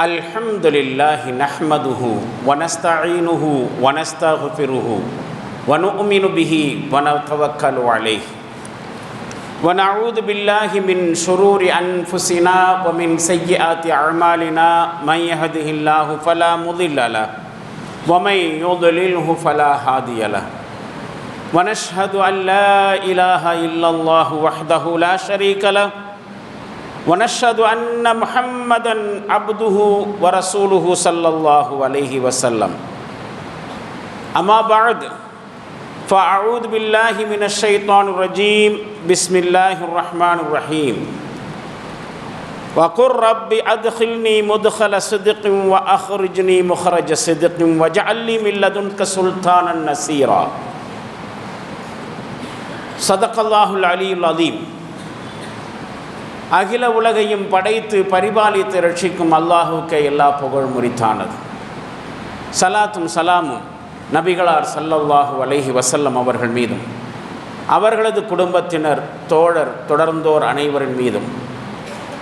அல்ஹம்துலில்லாஹி நஹ்மதுஹு வ நஸ்தஈனுஹு வ நஸ்தக்ஃபிருஹு வ நு'மினு பிஹி வ நதவக்கலு அலைஹி வ நஊது பில்லாஹி மின் ஷுரூரி அன்ஃபுஸினா வ மின் ஸய்யிஆத்தி அஅமாலினா மன் யஹ்திஹில்லாஹு ஃபலா முضில்ல லஹு வ மன் யுض்லில்ஹு ஃபலா ஹாதிய லஹு வ நஷ்ஹது அன் லா இலாஹ இல்லல்லாஹு வஹ்தஹு லா ஷரீக லஹு ونشهد أن محمدًا عبده ورسوله صلى الله عليه وسلم أما بعد فأعوذ بالله من الشيطان الرجيم بسم الله الرحمن الرحيم وقل رب أدخلني مدخل صدق وأخرجني مخرج صدق واجعل لي من لدنك سلطانا نصيرا صدق الله العلي العظيم. அகில உலகையும் படைத்து பரிபாலித்து ரட்சிக்கும் அல்லாஹுக்கே எல்லா புகழ் முரித்தானது. சலாத்தும் சலாமும் நபிகளார் ஸல்லல்லாஹு அலைஹி வஸல்லம் அவர்கள் மீதும் அவர்களது குடும்பத்தினர் தோழர் தொடர்ந்தோர் அனைவரின் மீதும்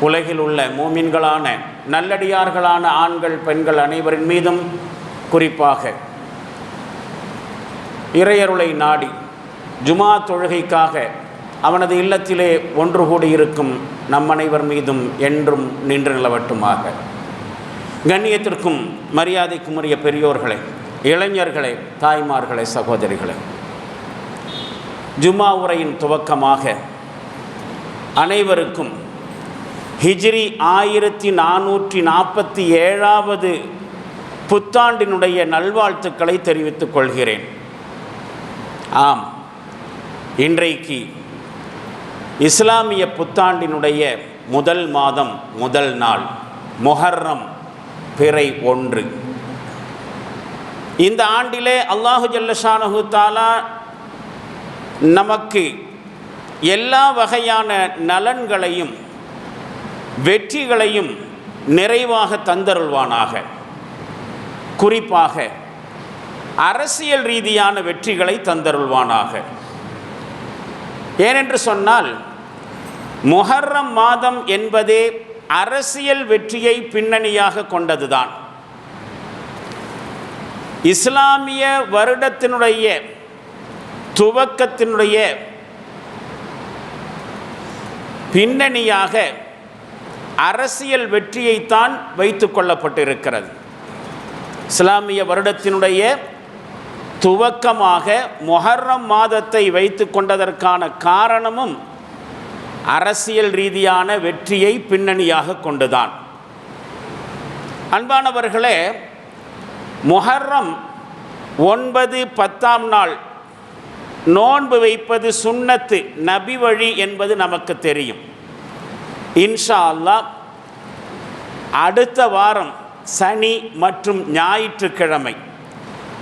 உலகில் உள்ள மூமின்களான நல்லடியார்களான ஆண்கள் பெண்கள் அனைவரின் மீதும் குறிப்பாக இறையருளை நாடி ஜுமா தொழுகைக்காக அவனது இல்லத்திலே ஒன்று கூடியிருக்கும் நம் அனைவர் மீதும் என்றும் நின்று நிலவட்டுமாக. கண்ணியத்திற்கும் மரியாதைக்கும் உரிய பெரியோர்களே, இளைஞர்களே, தாய்மார்களே, சகோதரிகளே, ஜுமா உரையின் துவக்கமாக அனைவருக்கும் ஹிஜ்ரி 1447 புத்தாண்டினுடைய நல்வாழ்த்துக்களை தெரிவித்துக் கொள்கிறேன். ஆம், இன்றைக்கு இஸ்லாமிய புத்தாண்டினுடைய முதல் மாதம் முதல் நாள் முஹர்ரம் பிறை 1. இந்த ஆண்டிலே அல்லாஹு ஜல்லஷானஹு தஆலா நமக்கு எல்லா வகையான நலன்களையும் வெற்றிகளையும் நிறைவாக தந்தருள்வானாக. குறிப்பாக அரசியல் ரீதியான வெற்றிகளை தந்தருள்வானாக. ஏனென்று சொன்னால் முஹர்ரம் மாதம் என்பதே அரசியல் வெற்றியை பின்னணியாக கொண்டதுதான். இஸ்லாமிய வருடத்தினுடைய துவக்கத்தினுடைய பின்னணியாக அரசியல் வெற்றியைத்தான் வைத்து கொள்ளப்பட்டிருக்கிறது. இஸ்லாமிய வருடத்தினுடைய துவக்கமாக முஹர்ரம் மாதத்தை வைத்து கொண்டதற்கான காரணமும் அரசியல் ரீதியான வெற்றியை பின்னணியாக கொண்டுதான். அன்பானவர்களே, முஹர்ரம் 9, 10ஆம் நாள் நோன்பு வைப்பது சுன்னத்து, நபி வழி என்பது நமக்கு தெரியும். இன்ஷா அல்லாஹ் அடுத்த வாரம் சனி மற்றும் ஞாயிற்றுக்கிழமை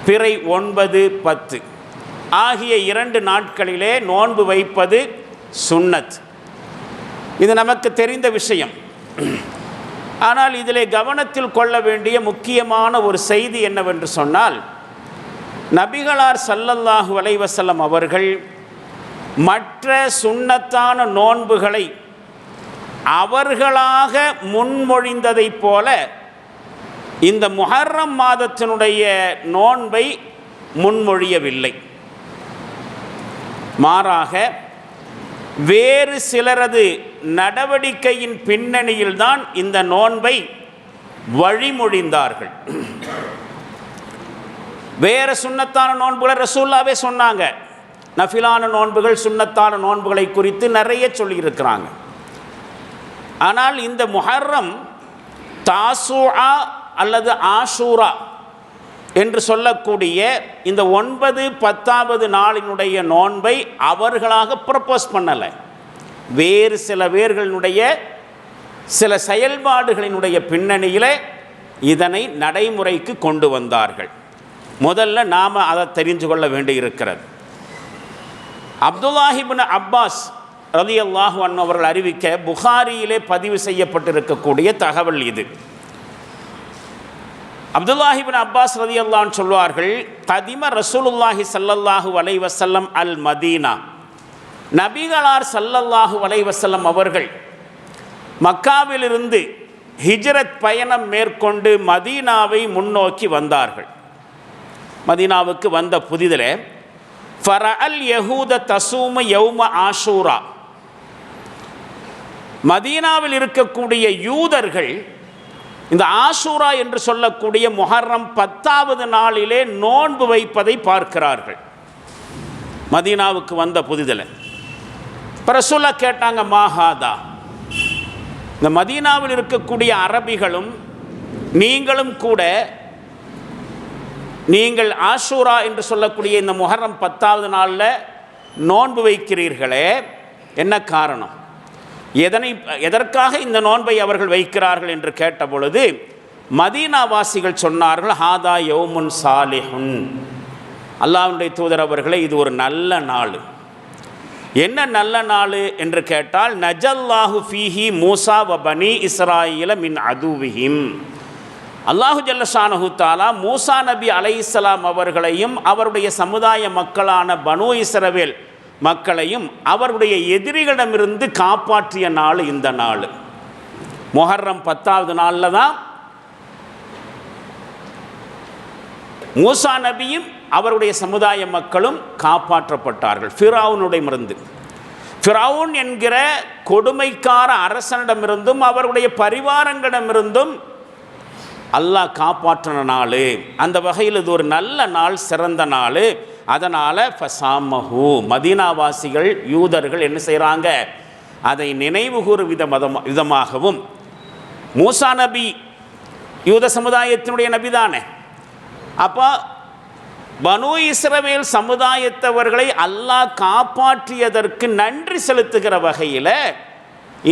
பிறை 9, 10 ஆகிய 2 நாட்களிலே நோன்பு வைப்பது சுன்னத். இது நமக்கு தெரிந்த விஷயம். ஆனால் இதிலே கவனத்தில் கொள்ள வேண்டிய முக்கியமான ஒரு செய்தி என்னவென்று சொன்னால், நபிகளார் ஸல்லல்லாஹு அலைஹி வஸல்லம் அவர்கள் மற்ற சுன்னத்தான நோன்புகளை அவர்களாக முன்மொழிந்ததைப் போல இந்த முஹர்ரம் மாதத்தினுடைய நோன்பை முன்மொழியவில்லை. மாறாக வேறு சிலரது நடவடிக்கையின் பின்னணியில்தான் இந்த நோன்பை வழிமொழிந்தார்கள். வேறு சுன்னத்தான நோன்புகளை ரசூலுல்லாஹ்வே சொன்னாங்க. நஃபிலான நோன்புகள், சுன்னத்தான நோன்புகளை குறித்து நிறைய சொல்லியிருக்கிறாங்க. ஆனால் இந்த முஹர்ரம் தாசூஆ அல்லது ஆஷூரா என்று சொல்லக்கூடிய இந்த 9, 10ஆவது நாளினுடைய நோன்பை அவர்களாக ப்ரப்போஸ் பண்ணலை. வேறு சில பேர்களினுடைய சில செயல்பாடுகளினுடைய பின்னணியில் இதனை நடைமுறைக்கு கொண்டு வந்தார்கள். முதல்ல நாம் அதை தெரிந்து கொள்ள வேண்டியிருக்கிறது. அப்துல்லாஹ் இப்னு அப்பாஸ் ரலியல்லாஹு அன்ஹு அவர்கள் அறிவிக்க புகாரியிலே பதிவு செய்யப்பட்டிருக்கக்கூடிய தகவல் இது. அப்துல்லாஹ் இப்னு அப்பாஸ் ரலியல்லாஹு அன்ஹு சொல்வார்கள், கதிம ரசூலுல்லாஹி ஸல்லல்லாஹு அலைஹி வஸல்லம் அல் மதீனா, நபிகளார் ஸல்லல்லாஹு அலைஹி வஸல்லம் அவர்கள் மக்காவிலிருந்து ஹிஜ்ரத் பயணம் மேற்கொண்டு மதீனாவை முன்னோக்கி வந்தார்கள். மதீனாவுக்கு வந்த புதிதில் ஃபரஅல் யஹூத தசூம யௌம ஆஷூரா, மதீனாவில் இருக்கக்கூடிய யூதர்கள் இந்த ஆஷூரா என்று சொல்லக்கூடிய முஹர்ரம் 10வது நாளிலே நோன்பு வைப்பதை பார்க்கிறார்கள். மதீனாவுக்கு வந்த புதிதில் ரசூலா கேட்டாங்க, மாஹாதா, இந்த மதீனாவில் இருக்கக்கூடிய அரபிகளும் நீங்களும் கூட நீங்கள் ஆஷூரா என்று சொல்லக்கூடிய இந்த முஹர்ரம் 10வது நாளில் நோன்பு வைக்கிறீர்களே, என்ன காரணம்? எதற்காக இந்த நோன்பை அவர்கள் வைக்கிறார்கள் என்று கேட்ட பொழுது மதீனாவாசிகள் சொன்னார்கள், ஹாதா யௌமுன் சாலிஹுன், அல்லாஹ்வுடைய தூதர் அவர்களே, இது ஒரு நல்ல நாள். என்ன நல்ல நாள் என்று கேட்டால், நஜல்லாஹு ஃபீஹி மூசா வ பனி இஸ்ராயீல மின் அதுவிஹிம், அல்லாஹு ஜல்லஷானஹு தஆலா மூசா நபி அலைஹிஸ்ஸலாம் அவர்களையும் அவருடைய சமுதாய மக்களான பனு இஸ்ரவேல் மக்களையும் அவருடைய எதிரிகளிடமிருந்து காப்பாற்றிய நாள் இந்த நாள். முஹர்ரம் 10வது நாளில் தான் மூசா நபியும் அவருடைய சமுதாய மக்களும் காப்பாற்றப்பட்டார்கள் ஃபிரௌனுடையிலிருந்து. ஃபிரௌன் என்கிற கொடுமைக்கார அரசனிடமிருந்தும் அவருடைய பரிவாரங்களிடமிருந்தும் அல்லாஹ் காப்பாற்றின நாள். அந்த வகையில் இது ஒரு நல்ல நாள், சிறந்த நாள். அதனால் ஃபசாமஹு, மதீனாவாசிகள் யூதர்கள் என்ன செய்கிறாங்க, அதை நினைவுகூறு விதமாகவும், மூசா நபி யூத சமுதாயத்தினுடைய நபி தானே, அப்போ பனு இஸ்ரவேல் சமுதாயத்தவர்களை அல்லாஹ் காப்பாற்றியதற்கு நன்றி செலுத்துகிற வகையில்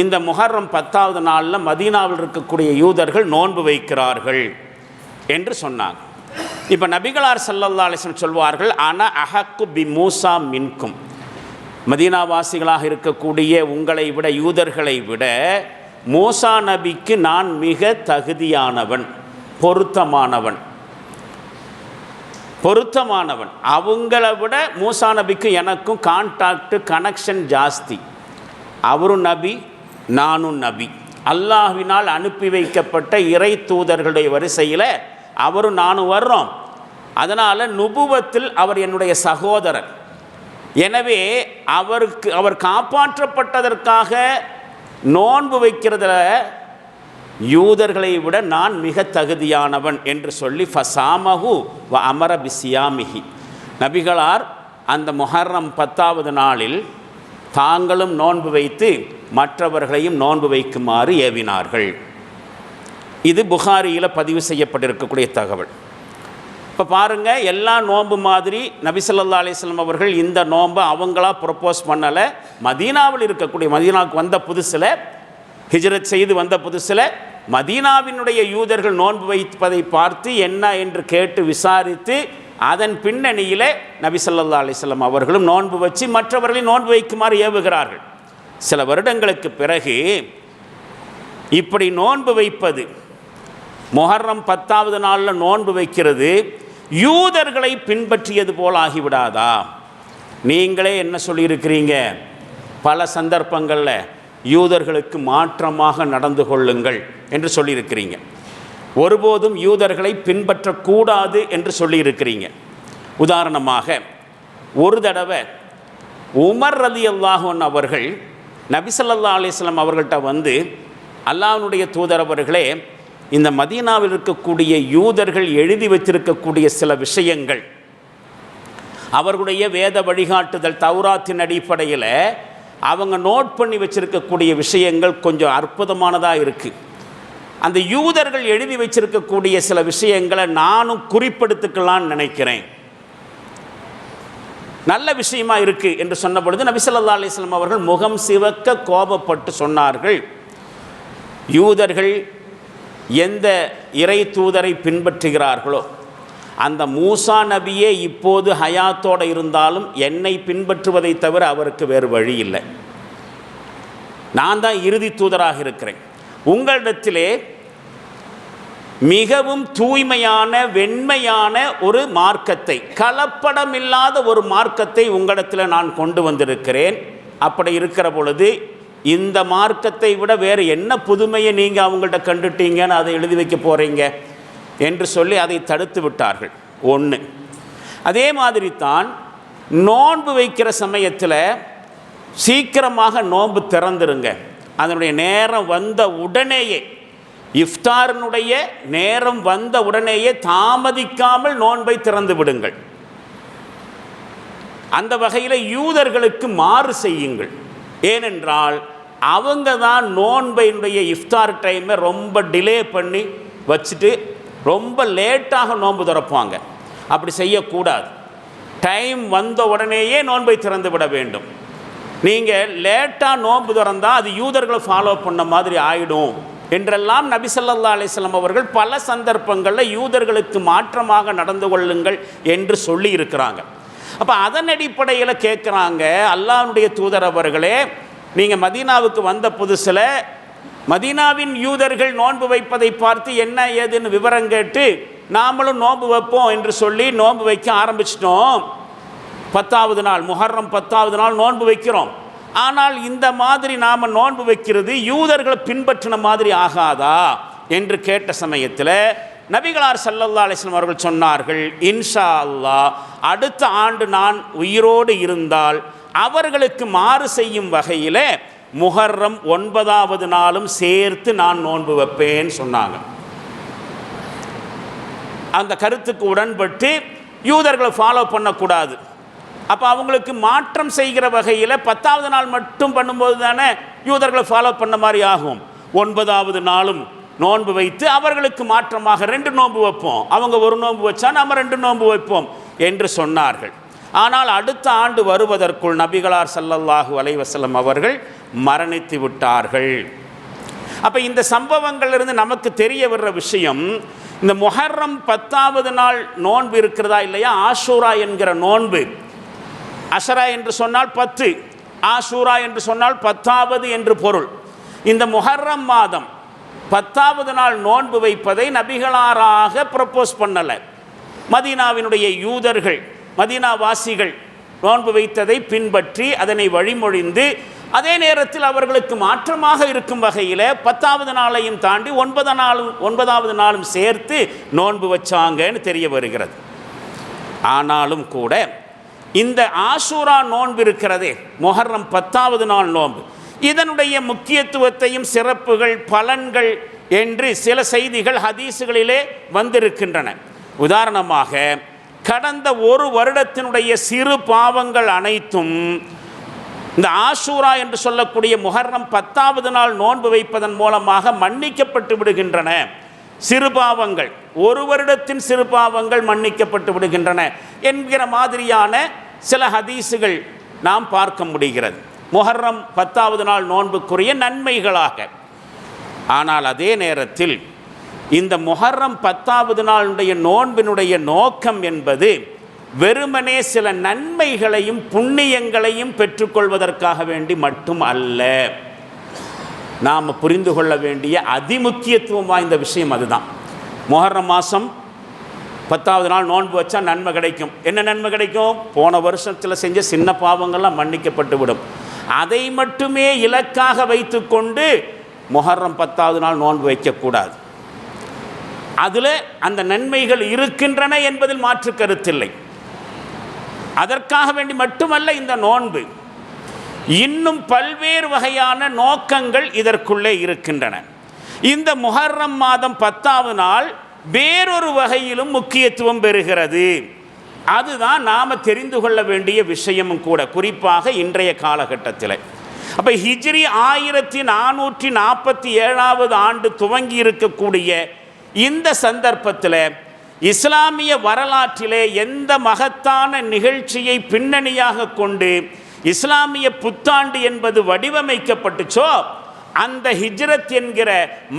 இந்த முஹர்ரம் 10வது நாளில் மதீனாவில் இருக்கக்கூடிய யூதர்கள் நோன்பு வைக்கிறார்கள் என்று சொன்னாங்க. இப்போ நபிகளார் ஸல்லல்லாஹு அலைஹி வஸல்லம் சொல்வார்கள், அன அஹக்கு பி மூசா மின்கும், மதீனாவாசிகளாக இருக்கக்கூடிய உங்களை விட, யூதர்களை விட மூசா நபிக்கு நான் மிக தகுதியானவன், பொருத்தமானவன். அவங்கள விட மூசா நபிக்கு எனக்கும் கான்டாக்ட் கனெக்ஷன் ஜாஸ்தி. அவரும் நபி, நானும் நபி, அல்லாஹ்வினால் அனுப்பி வைக்கப்பட்ட இறை தூதர்களுடைய வரிசையில் அவரும் நானும் வர்றோம். அதனால் நுபுவத்தில் அவர் என்னுடைய சகோதரர். எனவே அவர் காப்பாற்றப்பட்டதற்காக நோன்பு வைக்கிறதுல யூதர்களை விட நான் மிக தகுதியானவன் என்று சொல்லி ஃபசாமஹு வ அமர பிசியாமிஹி, நபிகளார் அந்த முஹர்ரம் 10வது நாளில் தாங்களும் நோன்பு வைத்து மற்றவர்களையும் நோன்பு வைக்குமாறு ஏவினார்கள். இது புகாரியில் பதிவு செய்யப்பட்டிருக்கக்கூடிய தகவல். இப்போ பாருங்கள், எல்லா நோன்பு மாதிரி நபி ஸல்லல்லாஹு அலைஹி வஸல்லம் அவர்கள் இந்த நோன்பை அவங்களா ப்ரொப்போஸ் பண்ணலை. மதீனாவில் இருக்கக்கூடிய, மதீனாவுக்கு வந்த புதுசில், ஹிஜ்ரத் செய்து வந்த புதுசில் மதீனாவினுடைய யூதர்கள் நோன்பு வைப்பதை பார்த்து என்ன என்று கேட்டு விசாரித்து அதன் பின்னணியில் நபி ஸல்லல்லாஹு அலைஹி வஸல்லம் அவர்களும் நோன்பு வச்சு மற்றவர்களை நோன்பு வைக்குமாறு ஏவுகிறார்கள். சில வருடங்களுக்கு பிறகு இப்படி நோன்பு வைப்பது, முஹர்ரம் 10வது நாளில் நோன்பு வைக்கிறது யூதர்களை பின்பற்றியது போல் ஆகிவிடாதா? நீங்களே என்ன சொல்லியிருக்கிறீங்க, பல சந்தர்ப்பங்களில் யூதர்களுக்கு மாற்றமாக நடந்து கொள்ளுங்கள் என்று சொல்லியிருக்கிறீங்க. ஒருபோதும் யூதர்களை பின்பற்றக்கூடாது என்று சொல்லியிருக்கிறீங்க. உதாரணமாக, ஒரு தடவை உமர் ரலியல்லாஹு அன்ஹு அவர்கள் நபி ஸல்லல்லாஹு அலைஹி வஸல்லம் அவர்கள்ட்ட வந்து, அல்லாஹ்வுடைய தூதர் அவர்களே, இந்த மதீனாவில் இருக்கக்கூடிய யூதர்கள் எழுதி வைத்திருக்கக்கூடிய சில விஷயங்கள், அவர்களுடைய வேத வழிகாட்டுதல் தௌராத்தின் அடிப்படையில் அவங்க நோட் பண்ணி வச்சிருக்கக்கூடிய விஷயங்கள் கொஞ்சம் அற்புதமானதாக இருக்குது. அந்த யூதர்கள் எழுதி வச்சிருக்கக்கூடிய சில விஷயங்களை நானும் குறிப்பெடுத்துக்கலான்னு நினைக்கிறேன், நல்ல விஷயமா இருக்குது என்று சொன்ன பொழுது நபி ஸல்லல்லாஹு அலைஹி வஸல்லம் அவர்கள் முகம் சிவக்க கோபப்பட்டு சொன்னார்கள், யூதர்கள் எந்த இறை தூதரை பின்பற்றுகிறார்களோ அந்த மூசா நபியே இப்போது ஹயாத்தோடு இருந்தாலும் என்னை பின்பற்றுவதை தவிர அவருக்கு வேறு வழி இல்லை. நான் தான் இறுதி தூதராக இருக்கிறேன். உங்களிடத்திலே மிகவும் தூய்மையான வெண்மையான ஒரு மார்க்கத்தை, கலப்படமில்லாத ஒரு மார்க்கத்தை உங்களிடத்தில் நான் கொண்டு வந்திருக்கிறேன். அப்படி இருக்கிற பொழுது இந்த மார்க்கத்தை விட வேறு என்ன புதுமையை நீங்கள் அவங்கள்ட்ட கண்டுட்டீங்கன்னு அதை எழுதி வைக்க போகிறீங்க என்று சொல்லி அதை தடுத்து விட்டார்கள். ஒன்று. அதே மாதிரி தான் நோன்பு வைக்கிற சமயத்தில் சீக்கிரமாக நோன்பு திறந்துருங்க. அதனுடைய நேரம் வந்த உடனேயே, இஃப்தாரினுடைய நேரம் வந்த உடனேயே தாமதிக்காமல் நோன்பை திறந்து விடுங்கள். அந்த வகையில் யூதர்களுக்கு மாறு செய்யுங்கள். ஏனென்றால் அவங்க தான் நோன்பையினுடைய இஃப்தார் டைமை ரொம்ப டிலே பண்ணி வச்சுட்டு ரொம்ப லேட்டாக நோன்பு திறப்பாங்க. அப்படி செய்யக்கூடாது. டைம் வந்த உடனேயே நோன்பை திறந்து விட வேண்டும். நீங்கள் லேட்டாக நோன்பு திறந்தால் அது யூதர்களை ஃபாலோ பண்ண மாதிரி ஆகிடும் என்றெல்லாம் நபி ஸல்லல்லாஹு அலைஹி வஸல்லம் அவர்கள் பல சந்தர்ப்பங்களில் யூதர்களுக்கு மாற்றமாக நடந்து கொள்ளுங்கள் என்று சொல்லி இருக்கிறாங்க. அப்போ அதன் அடிப்படையில் கேட்குறாங்க, அல்லாஹ்வுடைய தூதர் அவர்களே, நீங்கள் மதீனாவுக்கு வந்த புதுசில் மதீனாவின் யூதர்கள் நோன்பு வைப்பதை பார்த்து என்ன ஏதுன்னு விவரம் கேட்டு நாமளும் நோன்பு வைப்போம் என்று சொல்லி நோன்பு வைக்க ஆரம்பிச்சிட்டோம். 10வது நாள், முஹர்ரம் 10வது நாள் நோன்பு வைக்கிறோம். ஆனால் இந்த மாதிரி நாம் நோன்பு வைக்கிறது யூதர்களை பின்பற்றின மாதிரி ஆகாதா என்று கேட்ட சமயத்தில் நபிகளார் ஸல்லல்லாஹு அலைஹி வஸல்லம் அவர்கள் சொன்னார்கள், இன்ஷா அல்லாஹ் அடுத்த ஆண்டு நான் உயிரோடு இருந்தால் அவர்களுக்கு மாறு செய்யும் வகையில் முஹர்ரம் 9வது நாளும் சேர்த்து நான் நோன்பு வைப்பேன்னு சொன்னாங்க. அந்த கருத்துக்கு உடன்பட்டு யூதர்களை ஃபாலோ பண்ணக்கூடாது. அப்போ அவங்களுக்கு மாற்றம் செய்கிற வகையில் 10வது நாள் மட்டும் பண்ணும்போது தானே யூதர்களை ஃபாலோ பண்ண மாதிரி ஆகும். 9வது நாளும் நோன்பு வைத்து அவர்களுக்கு மாற்றமாக 2 நோன்பு வைப்போம். அவங்க 1 நோன்பு வச்சா நம்ம 2 நோன்பு வைப்போம் என்று சொன்னார்கள். ஆனால் அடுத்த ஆண்டு வருவதற்குள் நபிகளார் ஸல்லல்லாஹு அலைஹி வஸல்லம் அவர்கள் மரணித்து விட்டார்கள். அப்போ இந்த சம்பவங்களிலிருந்து நமக்கு தெரிய வர்ற விஷயம், இந்த முஹர்ரம் 10வது நாள் நோன்பு இருக்கிறதா இல்லையா, ஆஷூரா என்கிற நோன்பு, அஷரா என்று சொன்னால் 10, ஆஷூரா என்று சொன்னால் 10வது என்று பொருள். இந்த முஹர்ரம் மாதம் 10வது நாள் நோன்பு வைப்பதை நபிகளாராக ப்ரப்போஸ் பண்ணலை. மதீனாவினுடைய யூதர்கள், மதீனாவாசிகள் நோன்பு வைத்ததை பின்பற்றி அதனை வழிமொழிந்து அதே நேரத்தில் அவர்களுக்கு மாற்றமாக இருக்கும் வகையில் 10வது நாளையும் தாண்டி 9வது நாளும் சேர்த்து நோன்பு வச்சாங்கன்னு தெரிய வருகிறது. ஆனாலும் கூட இந்த ஆஷூரா நோன்பு இருக்கிறதே, முஹர்ரம் 10வது நாள் நோன்பு, இதனுடைய முக்கியத்துவத்தையும் சிறப்புகள் பலன்கள் என்று சில செய்திகள் ஹதீஸுகளிலே வந்திருக்கின்றன. உதாரணமாக, கடந்த ஒரு வருடத்தினுடைய சிறு பாவங்கள் அனைத்தும் இந்த ஆஷூரா என்று சொல்லக்கூடிய முஹர்ரம் 10வது நாள் நோன்பு வைப்பதன் மூலமாக மன்னிக்கப்பட்டு விடுகின்றன. சிறு பாவங்கள், ஒரு வருடத்தின் சிறு பாவங்கள் மன்னிக்கப்பட்டு விடுகின்றன என்கிற மாதிரியான சில ஹதீஸுகள் நாம் பார்க்க முடிகிறது, முஹர்ரம் 10வது நாள் நோன்புக்குரிய நன்மைகளாக. ஆனால் அதே நேரத்தில் இந்த முஹர்ரம் 10வது நாளுடைய நோன்பினுடைய நோக்கம் என்பது வெறுமனே சில நன்மைகளையும் புண்ணியங்களையும் பெற்றுக்கொள்வதற்காக வேண்டி மட்டும் அல்ல. நாம் புரிந்து கொள்ள வேண்டிய அதிமுக்கியத்துவம் வாய்ந்த விஷயம் அதுதான். முஹர்ரம் மாதம் 10வது நாள் நோன்பு வச்சா நன்மை கிடைக்கும். என்ன நன்மை கிடைக்கும்? போன வருஷத்தில் செஞ்ச சின்ன பாவங்கள்லாம் மன்னிக்கப்பட்டு விடும். அதை மட்டுமே இலக்காக வைத்து கொண்டு முஹர்ரம் 10வது நாள் நோன்பு வைக்கக்கூடாது. அதில் அந்த நன்மைகள் இருக்கின்றன என்பதில் மாற்று கருத்தில்லை. அதற்காக வேண்டி மட்டுமல்ல இந்த நோன்பு, இன்னும் பல்வேறு வகையான நோக்கங்கள் இதற்குள்ளே இருக்கின்றன. இந்த முஹர்ரம் மாதம் 10வது நாள் வேறொரு வகையிலும் முக்கியத்துவம் பெறுகிறது. அதுதான் நாம் தெரிந்து கொள்ள வேண்டிய விஷயமும் கூட, குறிப்பாக இன்றைய காலகட்டத்தில். அப்போ ஹிஜ்ரி 1447வது ஆண்டு துவங்கி இருக்கக்கூடிய இந்த சந்தர்ப்பத்தில் இஸ்லாமிய வரலாற்றிலே எந்த மகத்தான நிகழ்ச்சியை பின்னணியாக கொண்டு இஸ்லாமிய புத்தாண்டு என்பது வடிவமைக்கப்பட்டுச்சோ, அந்த ஹிஜ்ரத் என்கிற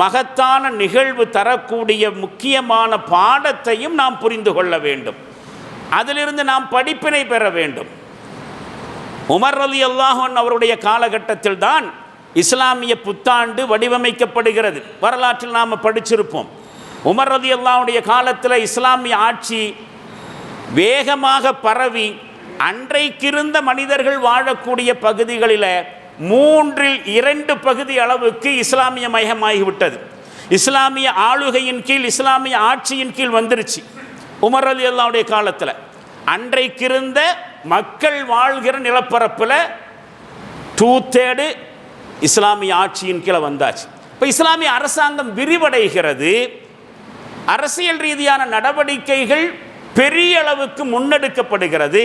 மகத்தான நிகழ்வு தரக்கூடிய முக்கியமான பாடத்தையும் நாம் புரிந்து கொள்ள வேண்டும். அதிலிருந்து நாம் படிப்பினை பெற வேண்டும். உமர் ரலியல்லாஹு அன்ஹு அவருடைய காலகட்டத்தில் தான் இஸ்லாமிய புத்தாண்டு வடிவமைக்கப்படுகிறது. வரலாற்றில் நாம் படிச்சிருப்போம். உமர் ரலியல்லாஹுடைய காலத்தில் இஸ்லாமிய ஆட்சி வேகமாக பரவி அன்றைக்கிருந்த மனிதர்கள் வாழக்கூடிய பகுதிகளில் மூன்றில் 2 பகுதி அளவுக்கு இஸ்லாமிய மயமாகிவிட்டது. இஸ்லாமிய ஆளுகையின் கீழ், இஸ்லாமிய ஆட்சியின் கீழ் வந்துருச்சு உமர் ரலியல்லாஹுடைய காலத்தில். அன்றைக்கு இருந்த மக்கள் வாழ்கிற நிலப்பரப்பில் 2/3 இஸ்லாமிய ஆட்சியின் கீழே வந்தாச்சு. இப்போ இஸ்லாமிய அரசாங்கம் விரிவடைகிறது. அரசியல் ரீதியான நடவடிக்கைகள் பெரிய அளவுக்கு முன்னெடுக்கப்படுகிறது.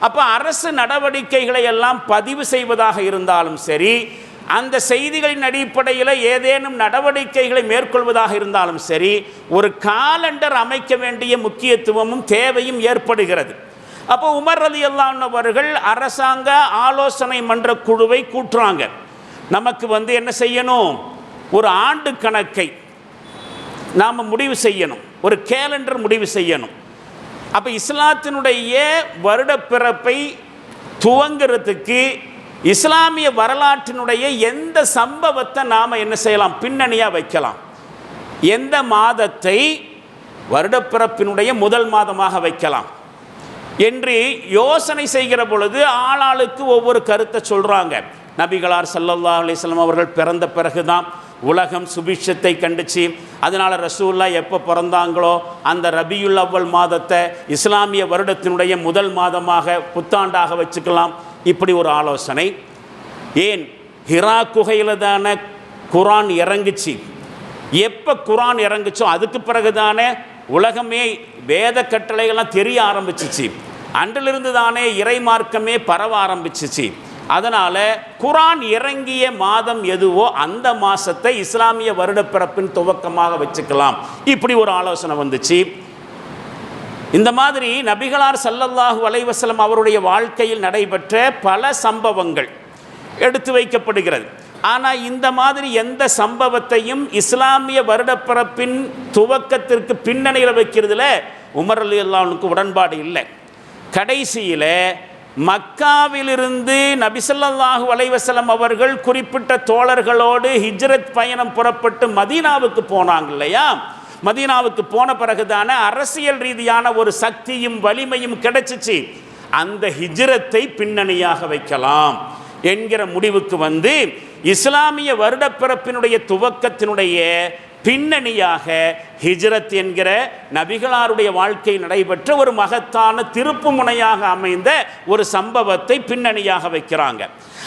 அப்போ அரசு நடவடிக்கைகளை எல்லாம் பதிவு செய்வதாக இருந்தாலும் சரி, அந்த செய்திகளின் அடிப்படையில் ஏதேனும் நடவடிக்கைகளை மேற்கொள்வதாக இருந்தாலும் சரி, ஒரு காலண்டர் அமைக்க வேண்டிய முக்கியத்துவமும் தேவையும் ஏற்படுகிறது. அப்போ உமர் ரலியல்லாஹு அன்ஹு அவர்கள் அரசாங்க ஆலோசனை மன்ற குழுவை கூட்டுறாங்க. நமக்கு என்ன செய்யணும், ஒரு ஆண்டு கணக்கை நாம் முடிவு செய்யணும், ஒரு கேலண்டர் முடிவு செய்யணும். அப்போ இஸ்லாத்தினுடைய வருடப்பிறப்பை துவங்கிறதுக்கு இஸ்லாமிய வரலாற்றினுடைய எந்த சம்பவத்தை நாம் என்ன செய்யலாம், பின்னணியாக வைக்கலாம், எந்த மாதத்தை வருடப்பிறப்பினுடைய முதல் மாதமாக வைக்கலாம் என்று யோசனை செய்கிற பொழுது ஆளாளுக்கு ஒவ்வொரு கருத்தை சொல்கிறாங்க. நபிகளார் ஸல்லல்லாஹு அலைஹி வஸல்லம் அவர்கள் பிறந்த பிறகு தான் உலகம் சுபிட்சத்தை கண்டுச்சு. அதனால் ரசூலுல்லாஹ் எப்போ பிறந்தாங்களோ அந்த ரபியுல் அவ்வல் மாதத்தை இஸ்லாமிய வருடத்தினுடைய முதல் மாதமாக புத்தாண்டாக வச்சுக்கலாம். இப்படி ஒரு ஆலோசனை. ஏன், ஹிரா குகையில் தானே குரான் இறங்குச்சு. எப்போ குரான் இறங்குச்சோ அதுக்கு பிறகு தானே உலகமே வேத கட்டளைகள்லாம் தெரிய ஆரம்பிச்சிச்சு. அன்றிலிருந்து தானே இறை மார்க்கமே பரவ ஆரம்பிச்சிச்சு. அதனால் குரான் இறங்கிய மாதம் எதுவோ அந்த மாதத்தை இஸ்லாமிய வருடப்பிறப்பின் துவக்கமாக வச்சுக்கலாம். இப்படி ஒரு ஆலோசனை வந்துச்சு. இந்த மாதிரி நபிகளார் ஸல்லல்லாஹு அலைஹி வஸல்லம் அவருடைய வாழ்க்கையில் நடைபெற்ற பல சம்பவங்கள் எடுத்து வைக்கப்படுகிறது. ஆனால் இந்த மாதிரி எந்த சம்பவத்தையும் இஸ்லாமிய வருடப்பிறப்பின் துவக்கத்திற்கு பின்னணியில் வைக்கிறதுல உமர் ரலியல்லாஹு அன்ஹுக்கு உடன்பாடு இல்லை. கடைசியில் மக்காவிலிருந்து நபி ஸல்லல்லாஹு அலைஹி வஸல்லம் அவர்கள் குறிப்பிட்ட தோழர்களோடு ஹிஜ்ரத் பயணம் புறப்பட்டு மதீனாவுக்கு போனாங்க இல்லையா. மதீனாவுக்கு போன பிறகுதான அரசியல் ரீதியான ஒரு சக்தியும் வலிமையும் கிடைச்சிச்சு. அந்த ஹிஜ்ரத்தை பின்னணியாக வைக்கலாம் என்கிற முடிவுக்கு இஸ்லாமிய வருடப்பிறப்பினுடைய துவக்கத்தினுடைய பின்னணியாக ஹிஜ்ரத் என்கிற நபிகளாருடைய வாழ்க்கை நடைபெற்ற ஒரு மகத்தான திருப்பு முனையாக அமைந்த ஒரு சம்பவத்தை பின்னணியாக வைக்கிறாங்க.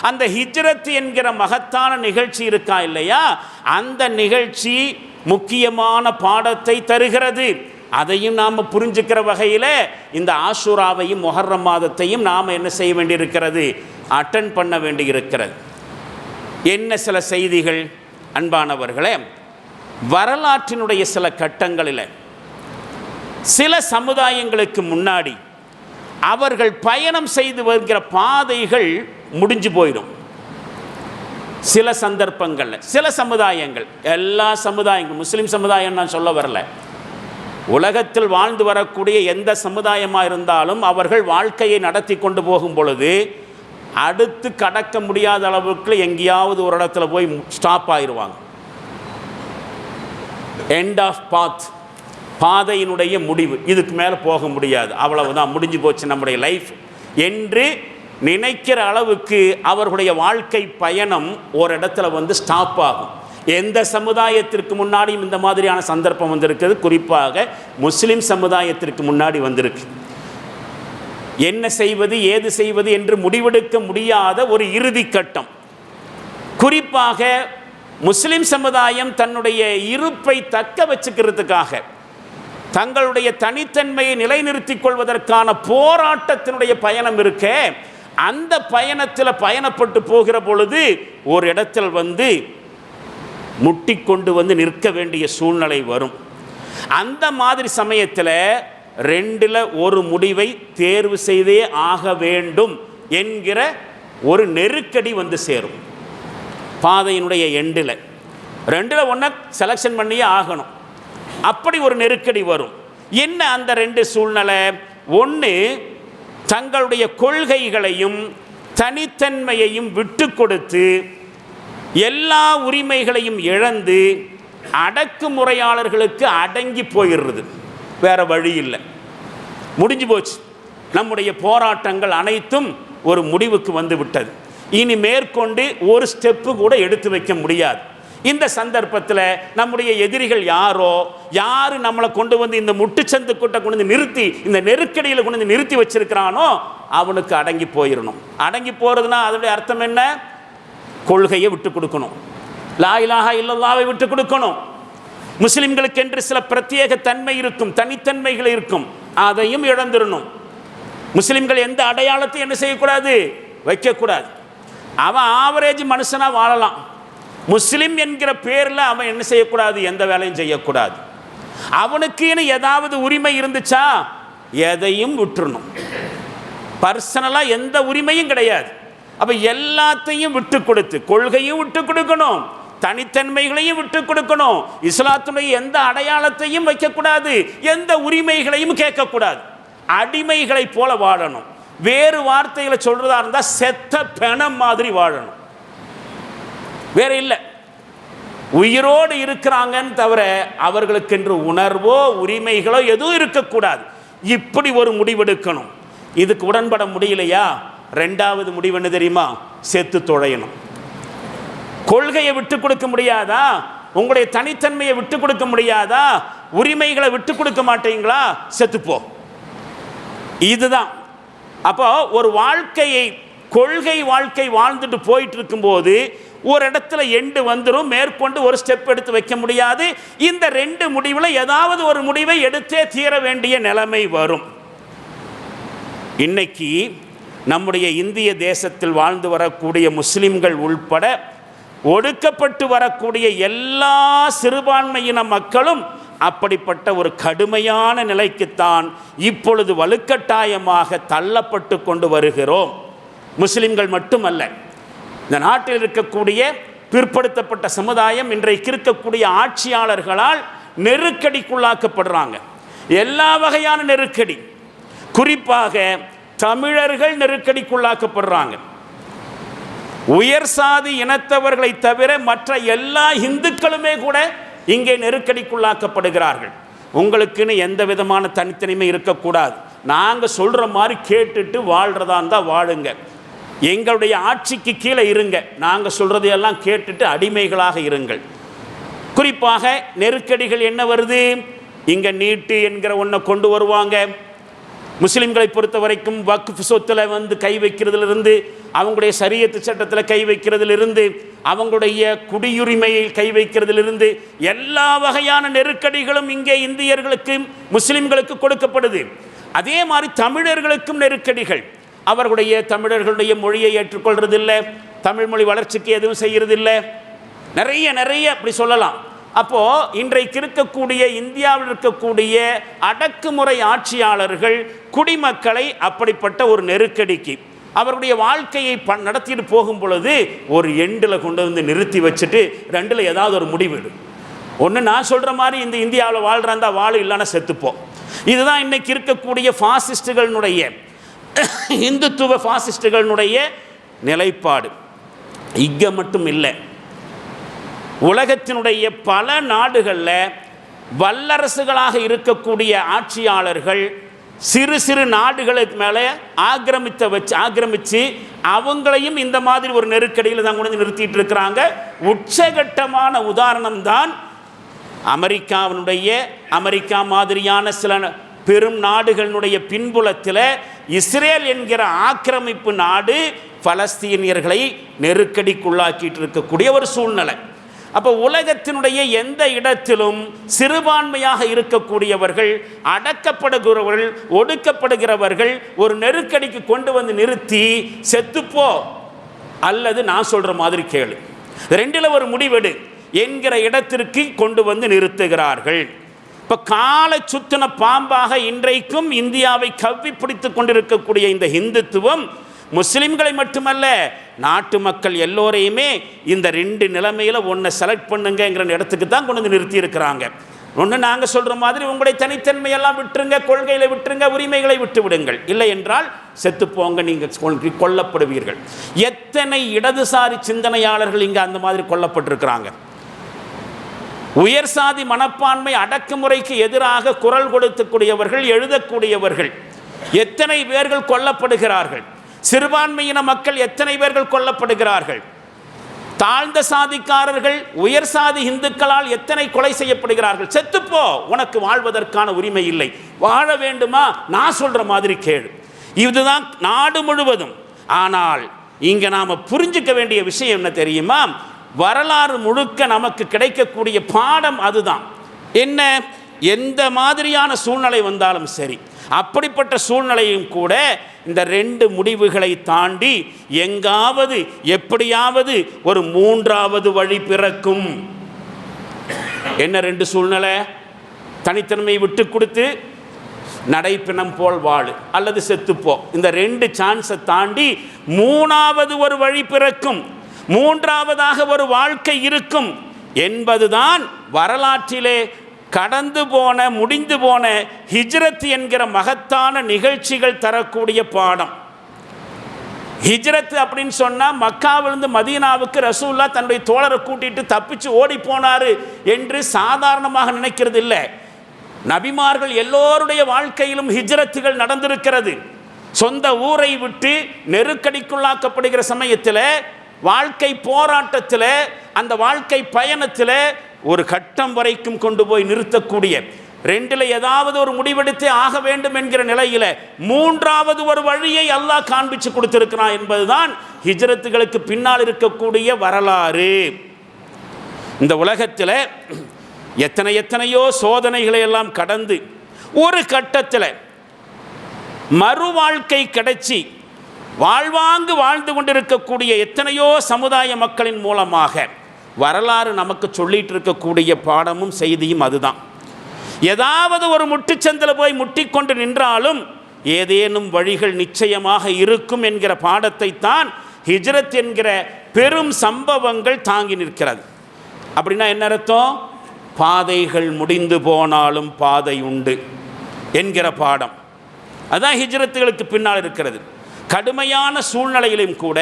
அந்த ஹிஜ்ரத் என்கிற மகத்தான நிகழ்ச்சி இருக்கா இல்லையா, அந்த நிகழ்ச்சி முக்கியமான பாடத்தை தருகிறது. அதையும் நாம் புரிஞ்சுக்கிற வகையில் இந்த ஆஷூராவையும் முஹர்ரம் மாதத்தையும் நாம் என்ன செய்ய வேண்டியிருக்கிறது, அட்டன் பண்ண வேண்டியிருக்கிறது. என்ன சில செய்திகள் அன்பானவர்களே, வரலாற்றினுடைய சில கட்டங்களில் சில சமுதாயங்களுக்கு முன்னாடி அவர்கள் பயணம் செய்து வருகிற பாதைகள் முடிஞ்சு போயிடும். சில சந்தர்ப்பங்களில் சில சமுதாயங்கள், எல்லா சமுதாயங்களும், முஸ்லீம் சமுதாயம் நான் சொல்ல வரல, உலகத்தில் வாழ்ந்து வரக்கூடிய எந்த சமுதாயமாக இருந்தாலும் அவர்கள் வாழ்க்கையை நடத்தி கொண்டு போகும் பொழுது அடுத்து கடக்க முடியாத அளவுக்கு எங்கேயாவது ஒரு இடத்துல போய் ஸ்டாப் ஆயிடுவாங்க. எண்ட் ஆஃப் பாத், பாதையினுடைய முடிவு, இதுக்கு மேலே போக முடியாது, அவ்வளவுதான், முடிஞ்சு போச்சு நம்முடைய லைஃப் என்று நினைக்கிற அளவுக்கு அவர்களுடைய வாழ்க்கை பயணம் ஒரு இடத்துல ஸ்டாப் ஆகும். எந்த சமுதாயத்திற்கு முன்னாடியும் இந்த மாதிரியான சந்தர்ப்பம் வந்திருக்குது, குறிப்பாக முஸ்லிம் சமுதாயத்திற்கு முன்னாடி வந்திருக்கு. என்ன செய்வது ஏது செய்வது என்று முடிவெடுக்க முடியாத ஒரு இறுதி கட்டம். குறிப்பாக முஸ்லிம் சமுதாயம் தன்னுடைய இருப்பை தக்க வச்சுக்கிறதுக்காக தங்களுடைய தனித்தன்மையை நிலைநிறுத்திக் கொள்வதற்கான போராட்டத்தினுடைய பயணம் இருக்க, அந்த பயணத்தில் பயணப்பட்டு போகிற பொழுது ஒரு இடத்தில் முட்டிக்கொண்டு நிற்க வேண்டிய சூழ்நிலை வரும். அந்த மாதிரி சமயத்தில் ரெண்டில் ஒரு முடிவை தேர்வு செய்தே ஆக வேண்டும் என்கிற ஒரு நெருக்கடி சேரும். பாதையினுடைய எண்டில் ரெண்டில் ஒன்றை செலெக்ஷன் பண்ணியே ஆகணும். அப்படி ஒரு நெருக்கடி வரும். என்ன அந்த ரெண்டு சூழ்நிலை? ஒன்று, தங்களுடைய கொள்கைகளையும் தனித்தன்மையையும் விட்டு கொடுத்து எல்லா உரிமைகளையும் இழந்து அடக்குமுறையாளர்களுக்கு அடங்கி போயிடுறது. வேற வழி இல்லை, முடிஞ்சு போச்சு, நம்முடைய போராட்டங்கள் அனைத்தும் ஒரு முடிவுக்கு விட்டது. இனி மேற்கொண்டு ஒரு ஸ்டெப்பு கூட எடுத்து வைக்க முடியாது. இந்த சந்தர்ப்பத்தில் நம்முடைய எதிரிகள் யார் நம்மளை கொண்டு வந்து இந்த முட்டுச்சந்து கூட்ட கொண்டு வந்து நிறுத்தி இந்த நெருக்கடியில் கொண்டு வந்து நிறுத்தி வச்சிருக்கிறானோ அவனுக்கு அடங்கி போயிடணும். அடங்கி போகிறதுனா அதனுடைய அர்த்தம் என்ன? கொள்கையை விட்டு கொடுக்கணும், லா இலாஹா இல்லல்லாஹ்வை விட்டு கொடுக்கணும். முஸ்லிம்களுக்கு என்று சில பிரத்யேக தன்மை இருக்கும், தனித்தன்மைகள் இருக்கும், அதையும் இழந்துடணும். முஸ்லிம்கள் எந்த அடையாளத்தையும் என்ன செய்யக்கூடாது? வைக்கக்கூடாது. அவன் ஆவரேஜ் மனுஷனாக வாழலாம், முஸ்லிம் என்கிற பேரில் அவன் என்ன செய்யக்கூடாது? எந்த வேலையும் செய்யக்கூடாது. அவனுக்குன்னு ஏதாவது உரிமை இருந்துச்சா எதையும் விட்டுறணும். பர்சனலாக எந்த உரிமையும் கிடையாது. அப்போ எல்லாத்தையும் விட்டு கொடுத்து, கொள்கையும் விட்டு கொடுக்கணும், தனித்தன்மைகளையும் விட்டு கொடுக்கணும், இஸ்லாத்துடைய எந்த அடையாளத்தையும் வைக்கக்கூடாது, எந்த உரிமைகளையும் கேட்கக்கூடாது. அடிமைகளை போல வாழணும். வேறு வார்த்தைகளை சொல்றதா இருந்தால் செத்த பெணம் மாதிரி வாழணும். வேற இல்லை. உயிரோடு இருக்கிறாங்கன்னு தவிர அவர்களுக்கென்று உணர்வோ உரிமைகளோ எதுவும் இருக்கக்கூடாது. இப்படி ஒரு முடிவெடுக்கணும். இதுக்கு உடன்பட முடியலையா? ரெண்டாவது முடிவு என்ன தெரியுமா? செத்து தொழையணும். கொள்கையை விட்டு கொடுக்க முடியாதா? உங்களுடைய தனித்தன்மையை விட்டு கொடுக்க முடியாதா? உரிமைகளை விட்டு கொடுக்க மாட்டீங்களா? செத்துப்போ. இதுதான். அப்போ ஒரு வாழ்க்கையை, கொள்கை வாழ்க்கை வாழ்ந்துட்டு போயிட்டு இருக்கும்போது ஒரு இடத்துல எண்டு வந்துடும், மேற்கொண்டு ஒரு ஸ்டெப் எடுத்து வைக்க முடியாது. இந்த ரெண்டு முடிவில் ஏதாவது ஒரு முடிவை எடுத்தே தீர வேண்டிய நிலைமை வரும். இன்னைக்கு நம்முடைய இந்திய தேசத்தில் வாழ்ந்து வரக்கூடிய முஸ்லிம்கள் உள்பட ஒடுக்கப்பட்டு வரக்கூடிய எல்லா சிறுபான்மையின மக்களும் அப்படிப்பட்ட ஒரு கடுமையான நிலைக்குத்தான் இப்பொழுது வலுக்கட்டாயமாக தள்ளப்பட்டு கொண்டு வருகிறோம். முஸ்லிம்கள் மட்டுமல்ல, இந்த நாட்டில் இருக்கக்கூடிய பிற்படுத்தப்பட்ட சமுதாயம் இன்றைக்கு இருக்கக்கூடிய ஆட்சியாளர்களால் நெருக்கடிக்குள்ளாக்கப்படுறாங்க. எல்லா வகையான நெருக்கடி, குறிப்பாக தமிழர்கள் நெருக்கடிக்குள்ளாக்கப்படுறாங்க. உயர் சாதி இனத்தவர்களை தவிர மற்ற எல்லா இந்துக்களுமே கூட இங்கே நெருக்கடிக்குள்ளாக்கப்படுகிறார்கள். உங்களுக்குன்னு எந்த விதமான தனித்தனிமை இருக்கக்கூடாது. நாங்கள் சொல்கிற மாதிரி கேட்டுட்டு வாழ்கிறதா இருந்தால் வாழுங்க, எங்களுடைய ஆட்சிக்கு கீழே இருங்க, நாங்கள் சொல்கிறதையெல்லாம் கேட்டுட்டு அடிமைகளாக இருங்கள். குறிப்பாக நெருக்கடிகள் என்ன வருது? இங்கே நீட்டு என்கிற ஒன்றை கொண்டு வருவாங்க. முஸ்லிம்களை பொறுத்த வரைக்கும் வக்ஃப் சொத்தில் வந்து கை வைக்கிறதுலேருந்து, அவங்களுடைய ஷரியத் சட்டத்தில் கை வைக்கிறதுலேருந்து, அவங்களுடைய குடியுரிமையை கை வைக்கிறதுலேருந்து எல்லா வகையான நெருக்கடிகளும் இங்கே இந்தியர்களுக்கு, முஸ்லிம்களுக்கு கொடுக்கப்படுது. அதே மாதிரி தமிழர்களுக்கும் நெருக்கடிகள். அவர்களுடைய தமிழர்களுடைய மொழியை ஏற்றுக்கொள்றதில்லை, தமிழ் மொழி வளர்ச்சிக்கு எதுவும் செய்கிறதில்லை, நிறைய அப்படி சொல்லலாம். அப்போது இன்றைக்கு இருக்கக்கூடிய இந்தியாவில் இருக்கக்கூடிய அடக்குமுறை ஆட்சியாளர்கள் குடிமக்களை அப்படிப்பட்ட ஒரு நெருக்கடிக்கு அவருடைய வாழ்க்கையை நடத்திட்டு போகும் பொழுது ஒரு எண்டில் கொண்டு வந்து நிறுத்தி வச்சுட்டு ரெண்டில் ஏதாவது ஒரு முடிவெடு. ஒன்று நான் சொல்கிற மாதிரி இந்த இந்தியாவில் வாழ்கிறாந்தா வாழ, இல்லைன்னா செத்துப்போம். இதுதான் இன்றைக்கி இருக்கக்கூடிய ஃபாசிஸ்டுகளினுடைய, இந்துத்துவ ஃபாசிஸ்டுகளினுடைய நிலைப்பாடு. இங்கே மட்டும் இல்லை, உலகத்தினுடைய பல நாடுகளில் வல்லரசுகளாக இருக்கக்கூடிய ஆட்சியாளர்கள் சிறு சிறு நாடுகளுக்கு மேலே ஆக்கிரமித்து அவங்களையும் இந்த மாதிரி ஒரு நெருக்கடியில் தான் கொண்டு நிறுத்திட்டு இருக்கிறாங்க. உச்சகட்டமான உதாரணம் தான் அமெரிக்கா மாதிரியான சில பெரும் நாடுகளினுடைய பின்புலத்தில் இஸ்ரேல் என்கிற ஆக்கிரமிப்பு நாடு பலஸ்தீனியர்களை நெருக்கடிக்குள்ளாக்கிட்டு இருக்கக்கூடிய ஒரு சூழ்நிலை. அப்போ உலகத்தினுடைய எந்த இடத்திலும் சிறுபான்மையாக இருக்கக்கூடியவர்கள், அடக்கப்படுகிறவர்கள், ஒடுக்கப்படுகிறவர்கள் ஒரு நெருக்கடிக்கு கொண்டு வந்து நிறுத்தி செத்துப்போ அல்லது நான் சொல்கிற மாதிரி கேளு, ரெண்டில் ஒரு முடிவெடு என்கிற இடத்திற்கு கொண்டு வந்து நிறுத்துகிறார்கள். இப்போ காலை சுத்தின பாம்பாக இன்றைக்கும் இந்தியாவை கவ்வி பிடித்து கொண்டிருக்கக்கூடிய இந்த இந்துத்துவம் முஸ்லிம்களை மட்டுமல்ல, நாட்டு மக்கள் எல்லோரையுமே இந்த ரெண்டு நிலைமையில் ஒன்றை செலக்ட் பண்ணுங்கிற இடத்துக்கு தான் கொண்டு வந்து நிறுத்தி இருக்கிறாங்க. ஒன்று நாங்கள் சொல்கிற மாதிரி உங்களுடைய தனித்தன்மையெல்லாம் விட்டுருங்க, கொள்கைகளை விட்டுருங்க, உரிமைகளை விட்டு விடுங்கள், இல்லை என்றால் செத்துப்போங்க, நீங்கள் கொல்லப்படுவீர்கள். எத்தனை இடதுசாரி சிந்தனையாளர்கள் இங்கே அந்த மாதிரி கொல்லப்பட்டிருக்கிறாங்க. உயர் சாதி மனப்பான்மை அடக்குமுறைக்கு எதிராக குரல் கொடுக்கக்கூடியவர்கள், எழுதக்கூடியவர்கள் எத்தனை பேர்கள் கொல்லப்படுகிறார்கள். சிறுபான்மையின மக்கள் எத்தனை பேர்கள் கொல்லப்படுகிறார்கள், தாழ்ந்த சாதிக்காரர்கள் உயர் சாதி இந்துக்களால் எத்தனை கொலை செய்யப்படுகிறார்கள். செத்துப்போ, உனக்கு வாழ்வதற்கான உரிமை இல்லை. வாழ வேண்டுமா, நான் சொல்ற மாதிரி கேளு. இதுதான் நாடு முழுவதும். ஆனால் இங்க நாம புரிஞ்சுக்க வேண்டிய விஷயம் என்ன தெரியுமா? வரலாறு முழுக்க நமக்கு கிடைக்கக்கூடிய பாடம் அதுதான். என்ன, எந்த மாதிரியான சூழ்நிலை வந்தாலும் சரி, அப்படிப்பட்ட சூழ்நிலையும் கூட இந்த ரெண்டு முடிவுகளை தாண்டி எங்காவது எப்படியாவது ஒரு மூன்றாவது வழி பிறக்கும். என்ன ரெண்டு சூழ்நிலை? தனித்தன்மை விட்டு கொடுத்து நடைப்பிணம் போல் வாழு அல்லது செத்துப்போ. இந்த ரெண்டு சான்ஸை தாண்டி மூணாவது ஒரு வழி பிறக்கும், மூன்றாவதாக ஒரு வாழ்க்கை இருக்கும் என்பதுதான் வரலாற்றிலே கடந்து போன முடிந்து போன ஹிஜ்ரத் என்கிற மகத்தான நிகழ்ச்சிகள் தரக்கூடிய பாடம். ஹிஜ்ரத் அப்படின்னு சொன்னால் மக்காவிலிருந்து மதீனாவுக்கு ரசூல்லா தன்னுடைய தோழரை கூட்டிட்டு தப்பிச்சு ஓடி போனாரு என்று சாதாரணமாக நினைக்கிறது இல்லை. நபிமார்கள் எல்லோருடைய வாழ்க்கையிலும் ஹிஜ்ரத்துகள் நடந்திருக்கிறது. சொந்த ஊரை விட்டு நெருக்கடிக்குள்ளாக்கப்படுகிற சமயத்தில், வாழ்க்கை போராட்டத்தில், அந்த வாழ்க்கை பயணத்தில் ஒரு கட்டம் வரைக்கும் கொண்டு போய் நிறுத்தக்கூடிய, ரெண்டில் ஏதாவது ஒரு முடிவெடுத்தே ஆக வேண்டும் என்கிற நிலையில் மூன்றாவது ஒரு வழியை அல்லாஹ் காண்பிச்சு கொடுத்திருக்கிறான் என்பதுதான் ஹிஜ்ரத்துகளுக்கு பின்னால் இருக்கக்கூடிய வரலாறு. இந்த உலகத்தில் எத்தனையோ சோதனைகளை எல்லாம் கடந்து ஒரு கட்டத்தில் மறு வாழ்க்கை கிடைச்சி வாழ்வாங்கு வாழ்ந்து கொண்டிருக்கக்கூடிய எத்தனையோ சமுதாய மக்களின் மூலமாக வரலாறு நமக்கு சொல்லிட்டு இருக்கக்கூடிய பாடமும் செய்தியும் அதுதான். ஏதாவது ஒரு முட்டுச்சந்தில் போய் முட்டிக்கொண்டு நின்றாலும் ஏதேனும் வழிகள் நிச்சயமாக இருக்கும் என்கிற பாடத்தை தான் ஹிஜ்ரத் என்கிற பெரும் சம்பவங்கள் தாங்கி நிற்கிறது. அப்படின்னா என்ன அர்த்தம்? பாதைகள் முடிந்து போனாலும் பாதை உண்டு என்கிற பாடம் அதான் ஹிஜ்ரத்துகளுக்கு பின்னால் இருக்கிறது. கடுமையான சூழ்நிலையிலும் கூட,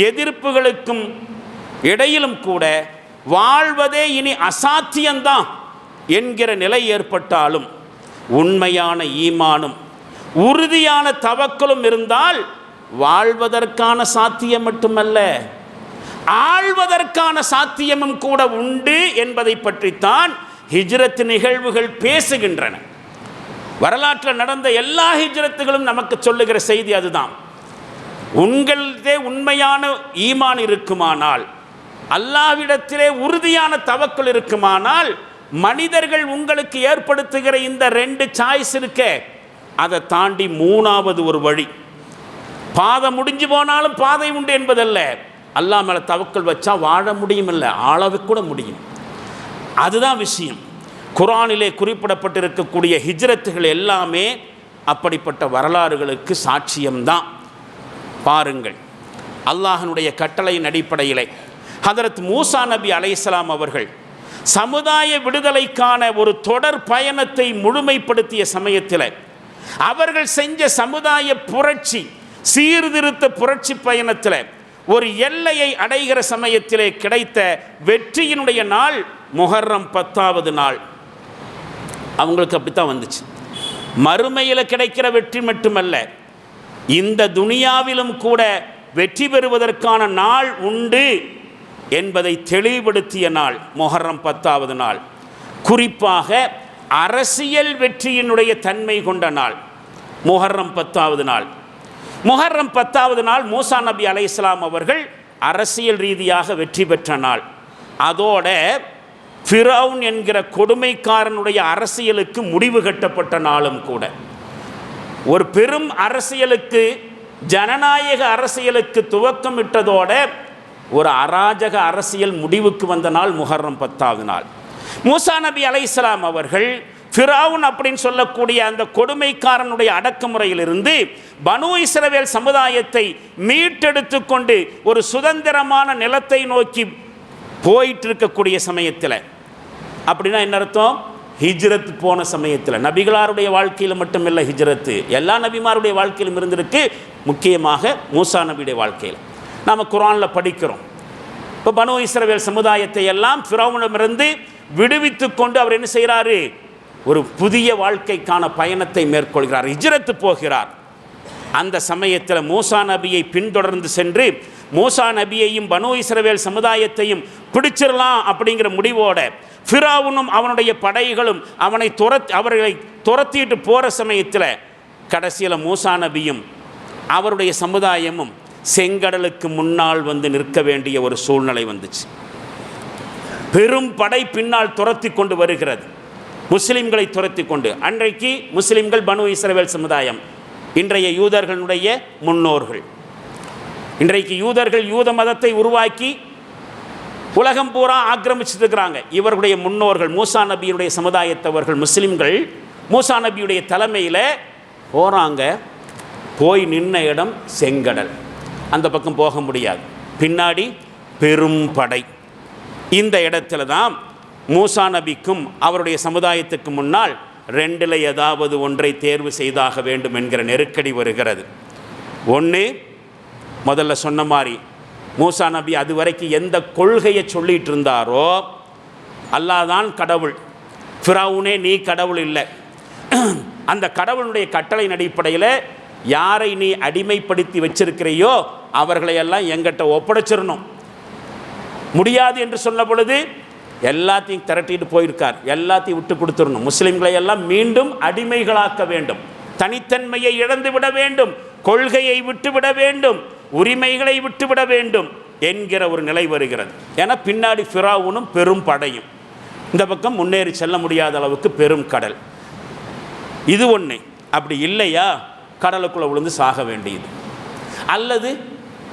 எதிர்ப்புகளுக்கும் இடையிலும் கூட வாழ்வதே இனி அசாத்தியம்தான் என்கிற நிலை ஏற்பட்டாலும் உண்மையான ஈமானும் உறுதியான தவக்கலும் இருந்தால் வாழ்வதற்கான சாத்தியம் மட்டுமல்ல, ஆழ்வதற்கான சாத்தியமும் கூட உண்டு என்பதை பற்றித்தான் ஹிஜ்ரத் நிகழ்வுகள் பேசுகின்றன. வரலாற்றில் நடந்த எல்லா ஹிஜ்ரத்துகளும் நமக்கு சொல்லுகிற செய்தி அதுதான். உங்களிலே உண்மையான ஈமான் இருக்குமானால், அல்லாஹ்விடத்திலே உறுதியான தவக்குல் இருக்குமானால், மனிதர்கள் உங்களுக்கு ஏற்படுத்துகிற இந்த ரெண்டு சாய்ஸ் இருக்க, அதை தாண்டி மூணாவது ஒரு வழி. பாதை முடிஞ்சு போனாலும் பாதை உண்டு என்பதல்ல, அல்லாஹ் மேலே தவக்குல் வச்சா வாழ முடியும், இல்லை ஆளவே கூட முடியும். அதுதான் விஷயம். குர்ஆனிலே குறிப்பிடப்பட்டிருக்கக்கூடிய ஹிஜ்ரத்துகள் எல்லாமே அப்படிப்பட்ட வரலாறுகளுக்கு சாட்சியம்தான். பாருங்கள், அல்லாஹ்னுடைய கட்டளையின் அடிப்படையிலே ஹதரத் மூசா நபி அலைஹிஸ்ஸலாம் அவர்கள் சமுதாய விடுதலைக்கான ஒரு தொடர் பயணத்தை முழுமைப்படுத்திய சமயத்தில் அவர்கள் செஞ்ச சமுதாய புரட்சி, சீர்திருத்த புரட்சி பயணத்தில் ஒரு எல்லையை அடைகிற சமயத்திலே கிடைத்த வெற்றியினுடைய நாள் முஹர்ரம் 10வது நாள். அவங்களுக்கு அப்படித்தான் வந்துச்சு. மறுமையில் கிடைக்கிற வெற்றி மட்டுமல்ல, இந்த துனியாவிலும் கூட வெற்றி பெறுவதற்கான நாள் உண்டு என்பதை தெளிவுபடுத்திய நாள் முஹர்ரம் 10வது நாள். குறிப்பாக அரசியல் வெற்றியினுடைய தன்மை கொண்ட நாள் முஹர்ரம் 10வது நாள். முஹர்ரம் 10வது நாள் மூசா நபி அலைஹிஸ்ஸலாம் அவர்கள் அரசியல் ரீதியாக வெற்றி பெற்ற நாள். அதோட ஃபிரௌன் என்கிற கொடுமைக்காரனுடைய அரசியலுக்கு முடிவு கட்டப்பட்ட நாளும் கூட. ஒரு பெரும் அரசியலுக்கு, ஜனநாயக அரசியலுக்கு துவக்கம் இட்டதோட ஒரு அராஜக அரசியல் முடிவுக்கு வந்த நாள் முஹர்ரம் 10வது நாள். மூசா நபி அலைஹிஸ்ஸலாம் அவர்கள் ஃபிரௌன் அப்படின்னு சொல்லக்கூடிய அந்த கொடுமைக்காரனுடைய அடக்குமுறையிலிருந்து பனு இஸ்ரவேல் சமுதாயத்தை மீட்டெடுத்து கொண்டு ஒரு சுதந்திரமான நிலத்தை நோக்கி போயிட்டு இருக்கக்கூடிய சமயத்தில், அப்படின்னா என்ன அர்த்தம்? ஹிஜ்ரத் போன சமயத்தில். நபிகளாருடைய வாழ்க்கையில் மட்டுமில்லை ஹிஜ்ரத்து, எல்லா நபிமாருடைய வாழ்க்கையிலும் இருந்திருக்கு. முக்கியமாக மூசா நபியுடைய வாழ்க்கையில் நாம் குர்ஆனில் படிக்கிறோம். இப்போ பனு இஸ்ரவேல் சமுதாயத்தை எல்லாம் ஃபிரௌனிடமிருந்து விடுவித்து கொண்டு அவர் என்ன செய்கிறாரு? ஒரு புதிய வாழ்க்கைக்கான பயணத்தை மேற்கொள்கிறார், ஹிஜ்ரத்து போகிறார். அந்த சமயத்தில் மூசா நபியை பின்தொடர்ந்து சென்று மூசா நபியையும் பனு இஸ்ரவேல் சமுதாயத்தையும் பிடிச்சிடலாம் அப்படிங்கிற முடிவோட ஃபிரௌனும் அவனுடைய படைகளும் அவர்களை துரத்திட்டு போகிற சமயத்தில் கடைசியில் மூசா நபியும் அவருடைய சமுதாயமும் செங்கடலுக்கு முன்னால் வந்து நிற்க வேண்டிய ஒரு சூழ்நிலை வந்துச்சு. பெரும் படை பின்னால் துரத்தி கொண்டு வருகிறது, முஸ்லிம்களை துரத்தி கொண்டு. அன்றைக்கு முஸ்லிம்கள் பனு இஸ்ரவேல் சமுதாயம், இன்றைய யூதர்களுடைய முன்னோர்கள். இன்றைக்கு யூதர்கள் யூத மதத்தை உருவாக்கி உலகம் பூரா ஆக்கிரமிச்சுட்டு இருக்கிறாங்க. இவர்களுடைய முன்னோர்கள் மூசா நபியுடைய சமுதாயத்தவர்கள் முஸ்லிம்கள் மூசா நபியுடைய தலைமையில் போகிறாங்க. போய் நின்ன இடம் செங்கடல், அந்த பக்கம் போக முடியாது, பின்னாடி பெரும் படை. இந்த இடத்துல தான் மூசா நபிக்கும் அவருடைய சமுதாயத்துக்கு முன்னால் ரெண்டில் ஏதாவது ஒன்றை தேர்வு செய்தாக வேண்டும் என்கிற நெருக்கடி வருகிறது. ஒன்று, முதல்ல சொன்ன மாதிரி மூசா நபி அது வரைக்கும் எந்த கொள்கையை சொல்லிகிட்டு இருந்தாரோ, அல்லாஹ் தான் கடவுள், ஃபிரௌனே நீ கடவுள் இல்லை, அந்த கடவுளுடைய கட்டளையின் அடிப்படையில் யாரை நீ அடிமைப்படுத்தி வச்சிருக்கிறையோ அவர்களையெல்லாம் எங்கிட்ட ஒப்படைச்சிடணும். முடியாது என்று சொன்ன பொழுது எல்லாத்தையும் திரட்டிட்டு போயிருக்கார், எல்லாத்தையும் விட்டு கொடுத்துடணும். முஸ்லிம்களை எல்லாம் மீண்டும் அடிமைகளாக்க வேண்டும், தனித்தன்மையை இழந்து விட வேண்டும், கொள்கையை விட்டுவிட வேண்டும், உரிமைகளை விட்டுவிட வேண்டும் என்கிற ஒரு நிலை வருகிறது. ஏன்னா பின்னாடி ஃபிரௌனும் பெரும் படையும், இந்த பக்கம் முன்னேறி செல்ல முடியாத அளவுக்கு பெரும் கடல். இது ஒன்று. அப்படி இல்லையா கடலுக்குள்ளே விழுந்து சாக வேண்டியது, அல்லது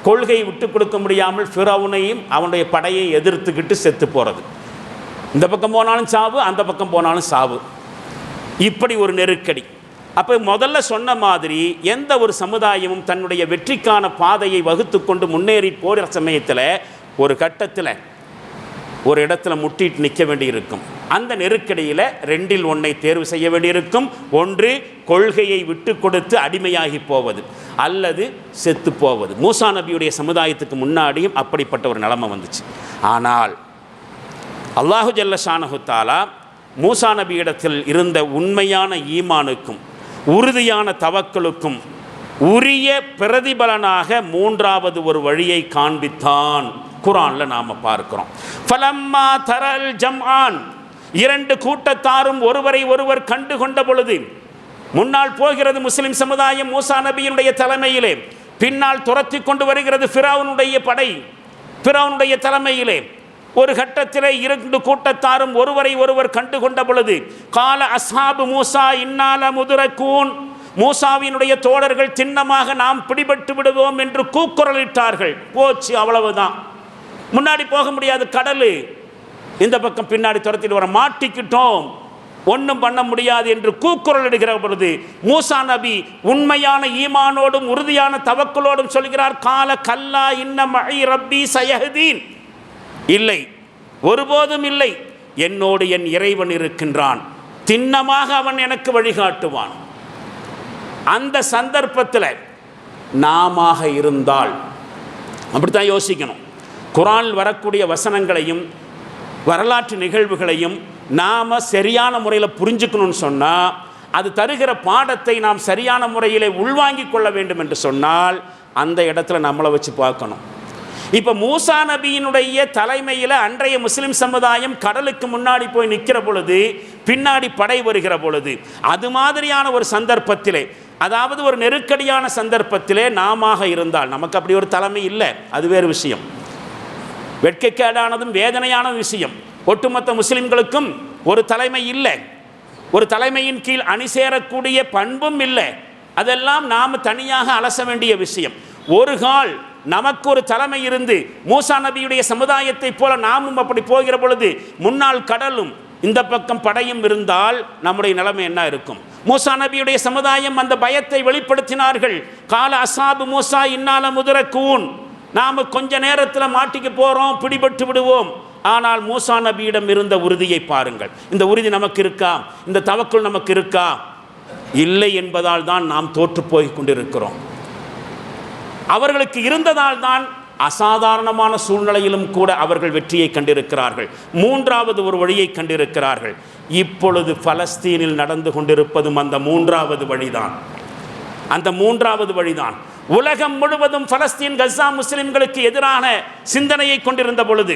கொள்கையை விட்டு கொடுக்க முடியாமல் ஃபிரௌனையும் அவனுடைய படையை எதிர்த்துக்கிட்டு செத்து போகிறது. இந்த பக்கம் போனாலும் சாவு, அந்த பக்கம் போனாலும் சாவு, இப்படி ஒரு நெருக்கடி. அப்போ முதல்ல சொன்ன மாதிரி எந்த ஒரு சமுதாயமும் தன்னுடைய வெற்றிக்கான பாதையை வகுத்து கொண்டு முன்னேறி போகிற சமயத்தில் ஒரு கட்டத்தில் ஒரு இடத்துல முட்டிட்டு நிற்க வேண்டியிருக்கும். அந்த நெருக்கடியில் ரெண்டில் ஒன்றை தேர்வு செய்ய வேண்டியிருக்கும். ஒன்று, கொள்கையை விட்டு கொடுத்து அடிமையாகி போவது, அல்லது செத்து போவது. மூசா நபியுடைய சமுதாயத்துக்கு முன்னாடியும் அப்படிப்பட்ட ஒரு நிலைமை வந்துச்சு. ஆனால் அல்லாஹு ஜல்ல ஷானஹு தஆலா மூசா நபியிடத்தில் இருந்த உண்மையான ஈமானுக்கும் உறுதியான தவக்கலுக்கும் உரிய பிரதிபலனாக மூன்றாவது ஒரு வழியை காண்பித்தான். குர்ஆன்ல நாம பார்க்கிறோம். ஃபலம்மா தரல் ஜம்ஆன், இரண்டு கூட்டத்தாரும் ஒருவரை ஒருவர் கண்டு கொண்ட பொழுது, முன்னால் போகிறது முஸ்லிம் சமுதாயம் மூசா நபியினுடைய தலைமையிலே, பின்னால் துரத்தி கொண்டு வருகிறது ஃபிரௌனுடைய படை ஃபிரௌனுடைய தலைமையிலே. ஒரு கட்டத்திலே இரண்டு கூட்டத்தாரும் ஒருவரை ஒருவர் கண்டு கொண்ட பொழுது, கால அஸ்ஹாபு மூசா இன்னால முதுரக்கூன், மூசாவினுடைய தோழர்கள் திண்ணமாக நாம் பிடிபட்டு விடுவோம் என்று கூக்குரலிட்டார்கள். போச்சு, அவ்வளவுதான், முன்னாடி போக முடியாது, கடலு இந்த பக்கம் பின்னாடி துரத்திட்டு வர, மாட்டிக்கிட்டோம், ஒன்றும் பண்ண முடியாது என்று கூக்குரல் இடுகிற பொழுது மூசா நபி உண்மையான ஈமானோடும் உறுதியான தவக்கலோடும் சொல்கிறார், கால கல்லா இன்ன மஇ ரப்பி சயஹ்தீன், இல்லை, ஒருபோதும் இல்லை, என்னோடு என் இறைவன் இருக்கின்றான், திண்ணமாக அவன் எனக்கு வழிகாட்டுவான். அந்த சந்தர்ப்பத்தில் நாம இருந்தால் அப்படித்தான் யோசிக்கணும். குர்ஆனில் வரக்கூடிய வசனங்களையும் வரலாற்று நிகழ்வுகளையும் நாம் சரியான முறையில் புரிஞ்சுக்கணும்னு சொன்னால், அது தருகிற பாடத்தை நாம் சரியான முறையில் உள்வாங்கிக் கொள்ள வேண்டும் என்று சொன்னால் அந்த இடத்துல நம்மளை வச்சு பார்க்கணும். இப்போ மூசா நபியினுடைய தலைமையில் அன்றைய முஸ்லிம் சமுதாயம் கடலுக்கு முன்னாடி போய் நிற்கிற பொழுது, பின்னாடி படை வருகிற பொழுது, அது மாதிரியான ஒரு சந்தர்ப்பத்திலே, அதாவது ஒரு நெருக்கடியான சந்தர்ப்பத்திலே நாம இருந்தால், நமக்கு அப்படி ஒரு தலைமை இல்லை, அது வேறு விஷயம், வெட்கக்கேடானதும் வேதனையான விஷயம். ஒட்டுமொத்த முஸ்லிம்களுக்கும் ஒரு தலைமை இல்லை, ஒரு தலைமையின் கீழ் அணி சேரக்கூடிய பண்பும் இல்லை, அதெல்லாம் நாம் தனியாக அலச வேண்டிய விஷயம். ஒரு கால் நமக்கு ஒரு தலைமை இருந்து மூசா நபியுடைய சமுதாயத்தை போல நாமும் அப்படி போகிற பொழுது முன்னால் கடலும் இந்த பக்கம் படையும் இருந்தால் நம்முடைய நிலைமை என்ன இருக்கும்? மூசா நபியுடைய சமுதாயம் அந்த பயத்தை வெளிப்படுத்தினார்கள். கால அஸ்ஹாபு மூசா இன்னால முதுரக்கூன், நாம் கொஞ்ச நேரத்தில் மாட்டிக்கு போகிறோம், பிடிபட்டு விடுவோம். ஆனால் மூசா நபியிடம் இருந்த உறுதியை பாருங்கள். இந்த உறுதி நமக்கு இருக்கா? இந்த தவக்குள் நமக்கு இருக்கா? இல்லை என்பதால் தான் நாம் தோற்று போய் கொண்டிருக்கிறோம். அவர்களுக்கு இருந்ததால் தான் அசாதாரணமான சூழ்நிலையிலும் கூட அவர்கள் வெற்றியை கண்டிருக்கிறார்கள். மூன்றாவது ஒரு வழியை கண்டிருக்கிறார்கள். இப்பொழுது பலஸ்தீனில் நடந்து கொண்டிருப்பதும் அந்த மூன்றாவது வழிதான். அந்த மூன்றாவது வழிதான். உலகம் முழுவதும் பலஸ்தீன் கஸா முஸ்லிம்களுக்கு எதிரான சிந்தனையை கொண்டிருந்த பொழுது,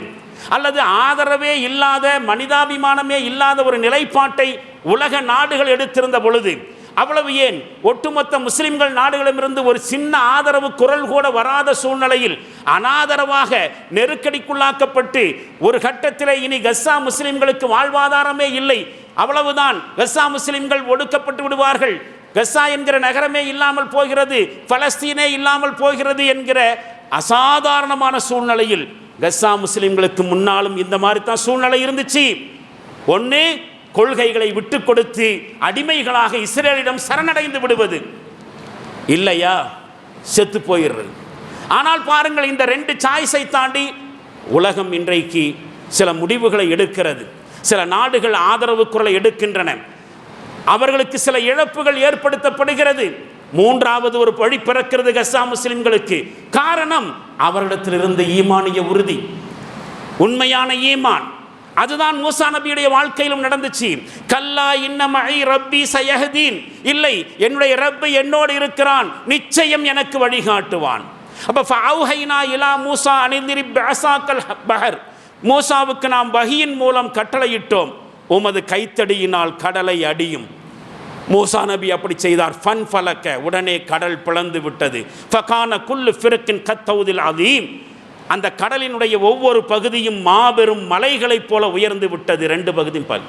அல்லது ஆதரவே இல்லாத, மனிதாபிமானமே இல்லாத ஒரு நிலைப்பாட்டை உலக நாடுகள் எடுத்திருந்த பொழுது, அவ்வளவு ஏன் ஒட்டுமொத்த முஸ்லிம்கள் நாடுகளிடமிருந்து ஒரு சின்ன ஆதரவு குரல் கூட வராத சூழ்நிலையில் அனாதரவாக நெருக்கடிக்குள்ளாக்கப்பட்டு ஒரு கட்டத்தில் இனி கஸா முஸ்லிம்களுக்கு வாழ்வாதாரமே இல்லை, அவ்வளவுதான், கஸா முஸ்லிம்கள் ஒடுக்கப்பட்டு விடுவார்கள், கஸா என்கிற நகரமே இல்லாமல் போகிறது, பலஸ்தீனே இல்லாமல் போகிறது என்கிற அசாதாரணமான சூழ்நிலையில் கஸா முஸ்லிம்களுக்கு முன்னாலும் இந்த மாதிரி தான் சூழ்நிலை இருந்துச்சு. ஒன்று, கொள்கைகளை விட்டு கொடுத்து அடிமைகளாக இஸ்ரேலிடம் சரணடைந்து விடுவது, இல்லையா செத்து போயிடுறது. ஆனால் பாருங்கள், இந்த ரெண்டு சாய்ஸை தாண்டி உலகம் இன்றைக்கு சில முடிவுகளை எடுக்கிறது. சில நாடுகள் ஆதரவு குரலை எடுக்கின்றன, அவர்களுக்கு சில இழப்புகள் ஏற்படுத்தப்படுகிறது. மூன்றாவது ஒரு வழி பிறக்கிறது கஸா முஸ்லிம்களுக்கு. காரணம், அவர்களிடத்திலிருந்து ஈமானிய உறுதி, உண்மையான ஈமான். அதுதான் மூசா நபியுடைய வாழ்க்கையிலும் நடந்துச்சு. கல்லா இன்ன மஇ ரப்பி சயஹ்தீன், இல்லை, என்னுடைய ரப் என்னோடு இருக்கிறான், நிச்சயம் எனக்கு வழிகாட்டுவான். அப்ப ஃபஅவ்ஹைனா இலா மூசா அனித்ரிப் பிஅஸாக்கல் பஹர், மூசாவுக்கு நாம் வஹியின் மூலம் கட்டளையிட்டோம், உமது கைத்தடியினால் கடலை அடியும். மூசா நபி அப்படி செய்தார். ஃபன் ஃபலக்க, உடனே கடல் பிளந்து விட்டது. ஃபகான குல்லு ஃபிர்கின் கத்தௌதில் அதீம், அந்த கடலினுடைய ஒவ்வொரு பகுதியும் மாபெரும் மலைகளைப் போல உயர்ந்து விட்டது. ரெண்டு பகுதியும்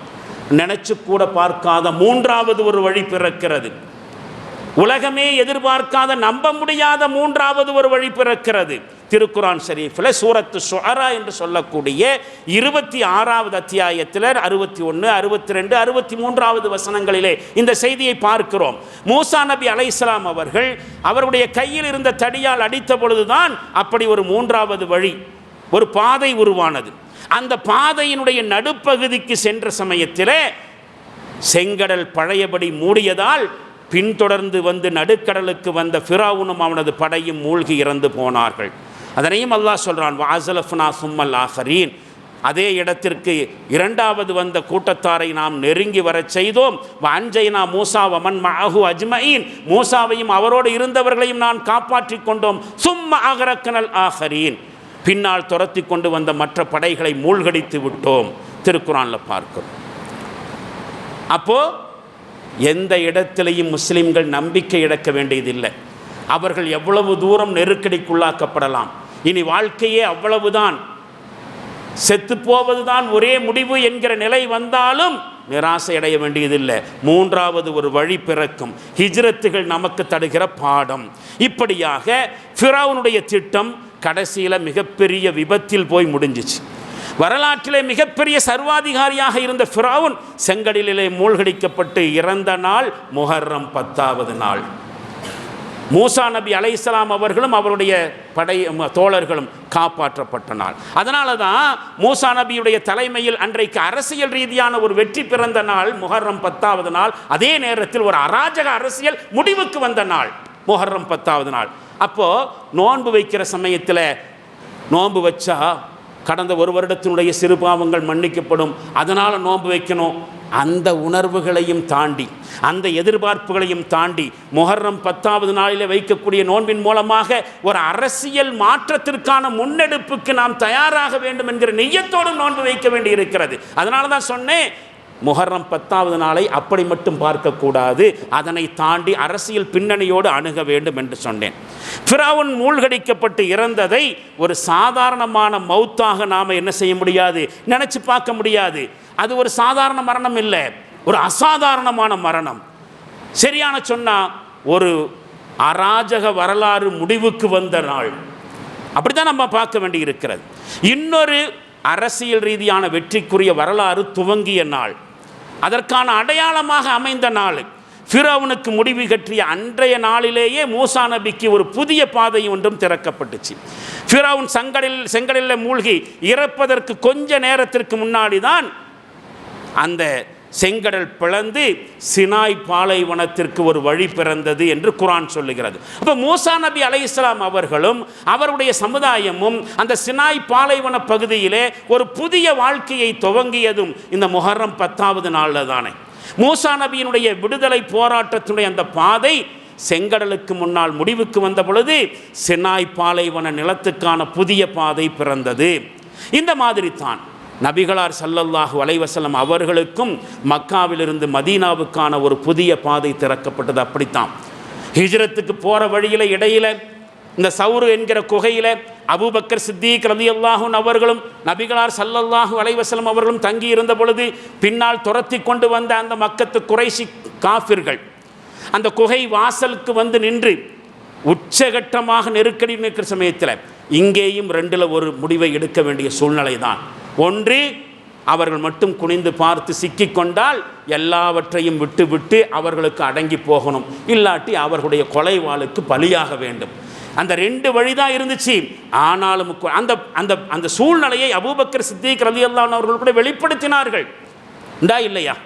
நினைச்சு கூட பார்க்காத மூன்றாவது ஒரு வழி பிறக்கிறது. உலகமே எதிர்பார்க்காத, நம்ப முடியாத மூன்றாவது ஒரு வழி பிறக்கிறது. திருக்குரான் ஷரீஃபில் சூரத்து ஷுஅரா என்று சொல்லக்கூடிய 26வது அத்தியாயத்தில் 61, 62, 63வது வசனங்களிலே இந்த செய்தியை பார்க்கிறோம். மூசா நபி அலைஹிஸ்ஸலாம் அவர்கள் அவருடைய கையில் இருந்த தடியால் அடித்த பொழுதுதான் அப்படி ஒரு மூன்றாவது வழி, ஒரு பாதை உருவானது. அந்த பாதையினுடைய நடுப்பகுதிக்கு சென்ற சமயத்தில் செங்கடல் பழையபடி மூடியதால் பின்தொடர்ந்து வந்து நடுக்கடலுக்கு வந்த ஃபிரௌனும் அவனது படையும் மூழ்கி இறந்து போனார்கள். அதனையும் அல்லாஹ் சொல்றான், வஅஸலஃப்னா சும்மல் ஆஹரீன், அதே இடத்திற்கு இரண்டாவது வந்த கூட்டத்தாரை நாம் நெருங்கி வரச் செய்தோம். வஅன்ஜைனா மூசா வமன் மஅஹு அஜ்மஈன், மூசாவையும் அவரோடு இருந்தவர்களையும் நான் காப்பாற்றி கொண்டோம். சும்ம அகரக்கனல் ஆஹரீன், பின்னால் துரத்தி கொண்டு வந்த மற்ற படைகளை மூழ்கடித்து விட்டோம். திருக்குரான்ல பார்க்கிறோம். அப்போ எந்த இடத்திலையும் முஸ்லிம்கள் நம்பிக்கை இழக்க வேண்டியதில்லை. அவர்கள் எவ்வளவு தூரம் நெருக்கடிக்குள்ளாக்கப்படலாம், இனி வாழ்க்கையே அவ்வளவுதான், செத்து போவதுதான் ஒரே முடிவு என்கிற நிலை வந்தாலும் நிராசை அடைய வேண்டியதில்லை. மூன்றாவது ஒரு வழி பிறக்கும். ஹிஜ்ரத்துகள் நமக்கு தருகிற பாடம். இப்படியாக ஃபிரௌனுடைய திட்டம் கடைசியில் மிகப்பெரிய விபத்தில் போய் முடிஞ்சிச்சு. வரலாற்றிலே மிகப்பெரிய சர்வாதிகாரியாக இருந்த ஃபிரௌன் செங்கடலிலே மூழ்கடிக்கப்பட்டு இறந்த நாள் முஹர்ரம் 10வது நாள். மூசா நபி அலைஹிஸ்ஸலாம் அவர்களும் அவருடைய படை தோழர்களும் காப்பாற்றப்பட்ட நாள். அதனால தான் மூசா நபியுடைய தலைமையில் அன்றைக்கு அரசியல் ரீதியான ஒரு வெற்றி பிறந்த நாள் முஹர்ரம் 10வது நாள். அதே நேரத்தில் ஒரு அராஜக அரசியல் முடிவுக்கு வந்த நாள் முஹர்ரம் 10வது நாள். அப்போது நோன்பு வைக்கிற சமயத்தில் நோன்பு வச்சா கடந்த ஒரு வருடத்தினுடைய சிறு பாவங்கள் மன்னிக்கப்படும், அதனால் நோன்பு வைக்கணும். அந்த உணர்வுகளையும் தாண்டி, அந்த எதிர்பார்ப்புகளையும் தாண்டி முஹர்ரம் 10வது நாளில் வைக்கக்கூடிய நோன்பின் மூலமாக ஒரு அரசியல் மாற்றத்திற்கான முன்னெடுப்புக்கு நாம் தயாராக வேண்டும் என்கிற நிய்யத்தோடும் நோன்பு வைக்க வேண்டி இருக்கிறது. அதனால தான் சொன்னேன், முஹர்ரம் 10வது நாளை அப்படி மட்டும் பார்க்கக்கூடாது, அதனை தாண்டி அரசியல் பின்னணியோடு அணுக வேண்டும் என்று சொன்னேன். ஃபிரௌன் மூழ்கடிக்கப்பட்டு இறந்ததை ஒரு சாதாரணமான மௌத்தாக நாம் என்ன செய்ய முடியாது, நினச்சி பார்க்க முடியாது. அது ஒரு சாதாரண மரணம் இல்லை, ஒரு அசாதாரணமான மரணம். சரியான சொன்னால் ஒரு அராஜக வரலாறு முடிவுக்கு வந்த நாள், அப்படித்தான் நம்ம பார்க்க வேண்டி இருக்கிறது. இன்னொரு அரசியல் ரீதியான வெற்றிக்குரிய வரலாறு துவங்கிய நாள், அதற்கான அடையாளமாக அமைந்த நாள். ஃபிரௌனுக்கு முடிவு கட்டிய அன்றைய நாளிலேயே மூசா நபிக்கு ஒரு புதிய பாதை ஒன்றும் திறக்கப்பட்டுச்சு. ஃபிரௌன் செங்கடலில் மூழ்கி இறப்பதற்கு கொஞ்ச நேரத்திற்கு முன்னாடி தான் அந்த செங்கடல் பிளந்து சினாய் பாலைவனத்திற்கு ஒரு வழி பிறந்தது என்று குர்ஆன் சொல்லுகிறது. அப்போ மூசா நபி அலைஹிஸ்ஸலாம் அவர்களும் அவருடைய சமுதாயமும் அந்த சினாய் பாலைவன பகுதியிலே ஒரு புதிய வாழ்க்கையை துவங்கியதும் இந்த முஹர்ரம் 10வது நாளில் தானே. மூசா நபியினுடைய விடுதலை போராட்டத்தினுடைய அந்த பாதை செங்கடலுக்கு முன்னால் முடிவுக்கு வந்த பொழுது சினாய் பாலைவன நிலத்துக்கான புதிய பாதை பிறந்தது. இந்த மாதிரி தான் நபிகளார் ஸல்லல்லாஹு அலைஹி வஸல்லம் அவர்களுக்கும் மக்காவிலிருந்து மதீனாவுக்கான ஒரு புதிய பாதை திறக்கப்பட்டது. அப்படித்தான் ஹிஜ்ரத்துக்கு போகிற வழியில் இடையில் இந்த சௌரு என்கிற குகையில் அபூபக்கர் சித்திக் ரலியல்லாஹு அன்ஹு அவர்களும் நபிகளார் ஸல்லல்லாஹு அலைஹி வஸல்லம் அவர்களும் தங்கி இருந்த பொழுது பின்னால் துரத்தி கொண்டு வந்த அந்த மக்கத்து குறைஷி காஃபிர்கள் அந்த குகை வாசலுக்கு வந்து நின்று உச்சகட்டமாக நெருக்கடி நிற்கிற சமயத்தில் இங்கேயும் ரெண்டில் ஒரு முடிவை எடுக்க வேண்டிய சூழ்நிலை தான். ஒன்று, அவர்கள் மட்டும் குனிந்து பார்த்து சிக்கிக்கொண்டால் எல்லாவற்றையும் விட்டு விட்டு அவர்களுக்கு அடங்கி போகணும், இல்லாட்டி அவர்களுடைய கொலைவாளுக்கு பலியாக வேண்டும். அந்த ரெண்டு வழிதான் இருந்துச்சு. ஆனாலும் அந்த அந்த அந்த சூழ்நிலையை அபூபக்கர் சித்திக் ரலியல்லாஹு அன்ஹு அவர்கள் கூட வெளிப்படுத்தினார்கள். உண்டா இல்லையா?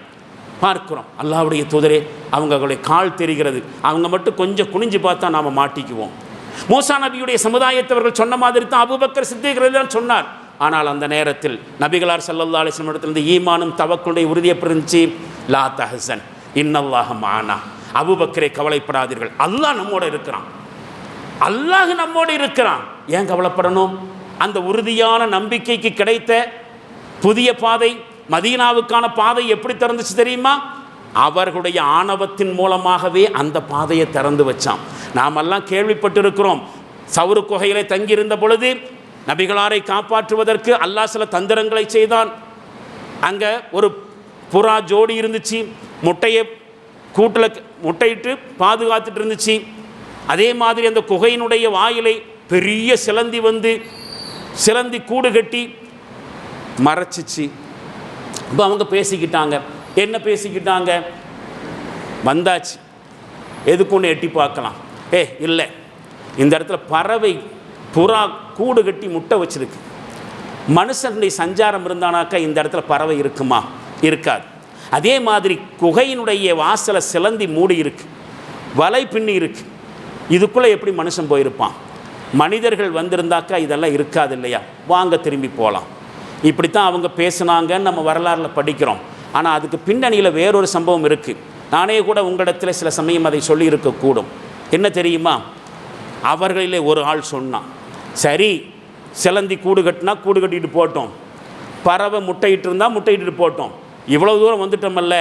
பார்க்கிறோம். அல்லாஹ்வுடைய தூதரே, அவங்களுடைய கால் தெரிகிறது, அவங்க மட்டும் கொஞ்சம் குனிஞ்சு பார்த்தா நாம் மாட்டிக்குவோம். மூசா நபியுடைய சமுதாயத்தவர்கள் சொன்ன மாதிரி தான் அபூபக்கர் சித்திக் ரலியல்லாஹு சொன்னார். ஆனால் அந்த நேரத்தில் நபிகளார் ஸல்லல்லாஹு அலைஹி வஸல்லம் இடத்திலிருந்து ஈமானும் தவக்குடைய உறுதியை பிரிஞ்சு, லா தஹ்சன் இன்னல்லாஹ மஅனா, அபூபக்கரே கவலைப்படாதீர்கள், அல்லாஹ் நம்மோட இருக்கிறான், அல்லாஹ் நம்மோடு இருக்கிறான், ஏன் கவலைப்படணும்? அந்த உறுதியான நம்பிக்கைக்கு கிடைத்த புதிய பாதை, மதீனாவுக்கான பாதை எப்படி திறந்துச்சு தெரியுமா? அவர்களுடைய ஆணவத்தின் மூலமாகவே அந்த பாதையை திறந்து வச்சான். நாமெல்லாம் கேள்விப்பட்டிருக்கிறோம், சவுரு குகையிலே தங்கியிருந்த பொழுது நபிகளாரை காப்பாற்றுவதற்கு அல்லாஹ் சில தந்திரங்களை செய்தான். அங்கே ஒரு புறா ஜோடி இருந்துச்சு, முட்டையை கூட்டில் முட்டையிட்டு பாதுகாத்துட்டு இருந்துச்சு. அதே மாதிரி அந்த குகையினுடைய வாயிலை பெரிய சிலந்தி வந்து சிலந்தி கூடு கட்டி மறைச்சிச்சு. இப்போ அவங்க பேசிக்கிட்டாங்க. என்ன பேசிக்கிட்டாங்க? வந்தாச்சு, எதுக்கு ஒன்று எட்டி பார்க்கலாம். இல்லை, இந்த இடத்துல பறவை புறா கூடு கட்டி முட்டை வச்சிருக்கு, மனுஷனுடைய சஞ்சாரம் இருந்தானாக்கா இந்த இடத்துல பறவை இருக்குமா? இருக்காது. அதே மாதிரி குகையினுடைய வாசலை சிலந்தி மூடி இருக்கு, வலை பின்னி இருக்கு, இதுக்குள்ளே எப்படி மனுஷன் போயிருப்பான்? மனிதர்கள் வந்திருந்தாக்கா இதெல்லாம் இருக்காது இல்லையா? வாங்க திரும்பி போகலாம். இப்படித்தான் அவங்க பேசுனாங்கன்னு நம்ம வரலாறில் படிக்கிறோம். ஆனால் அதுக்கு பின்னணியில் வேறொரு சம்பவம் இருக்குது. நானே கூட உங்களிடத்தில் சில சமயம் அதை சொல்லியிருக்கக்கூடும். என்ன தெரியுமா? அவர்களிலே ஒரு ஆள் சொன்னான், சரி சிலந்தி கூடு கட்டினா கூடு கட்டிட்டு போட்டோம், பறவை முட்டையிட்டு இருந்தால் முட்டையிட்டு போட்டோம், இவ்வளோ தூரம் வந்துட்டோமல்ல,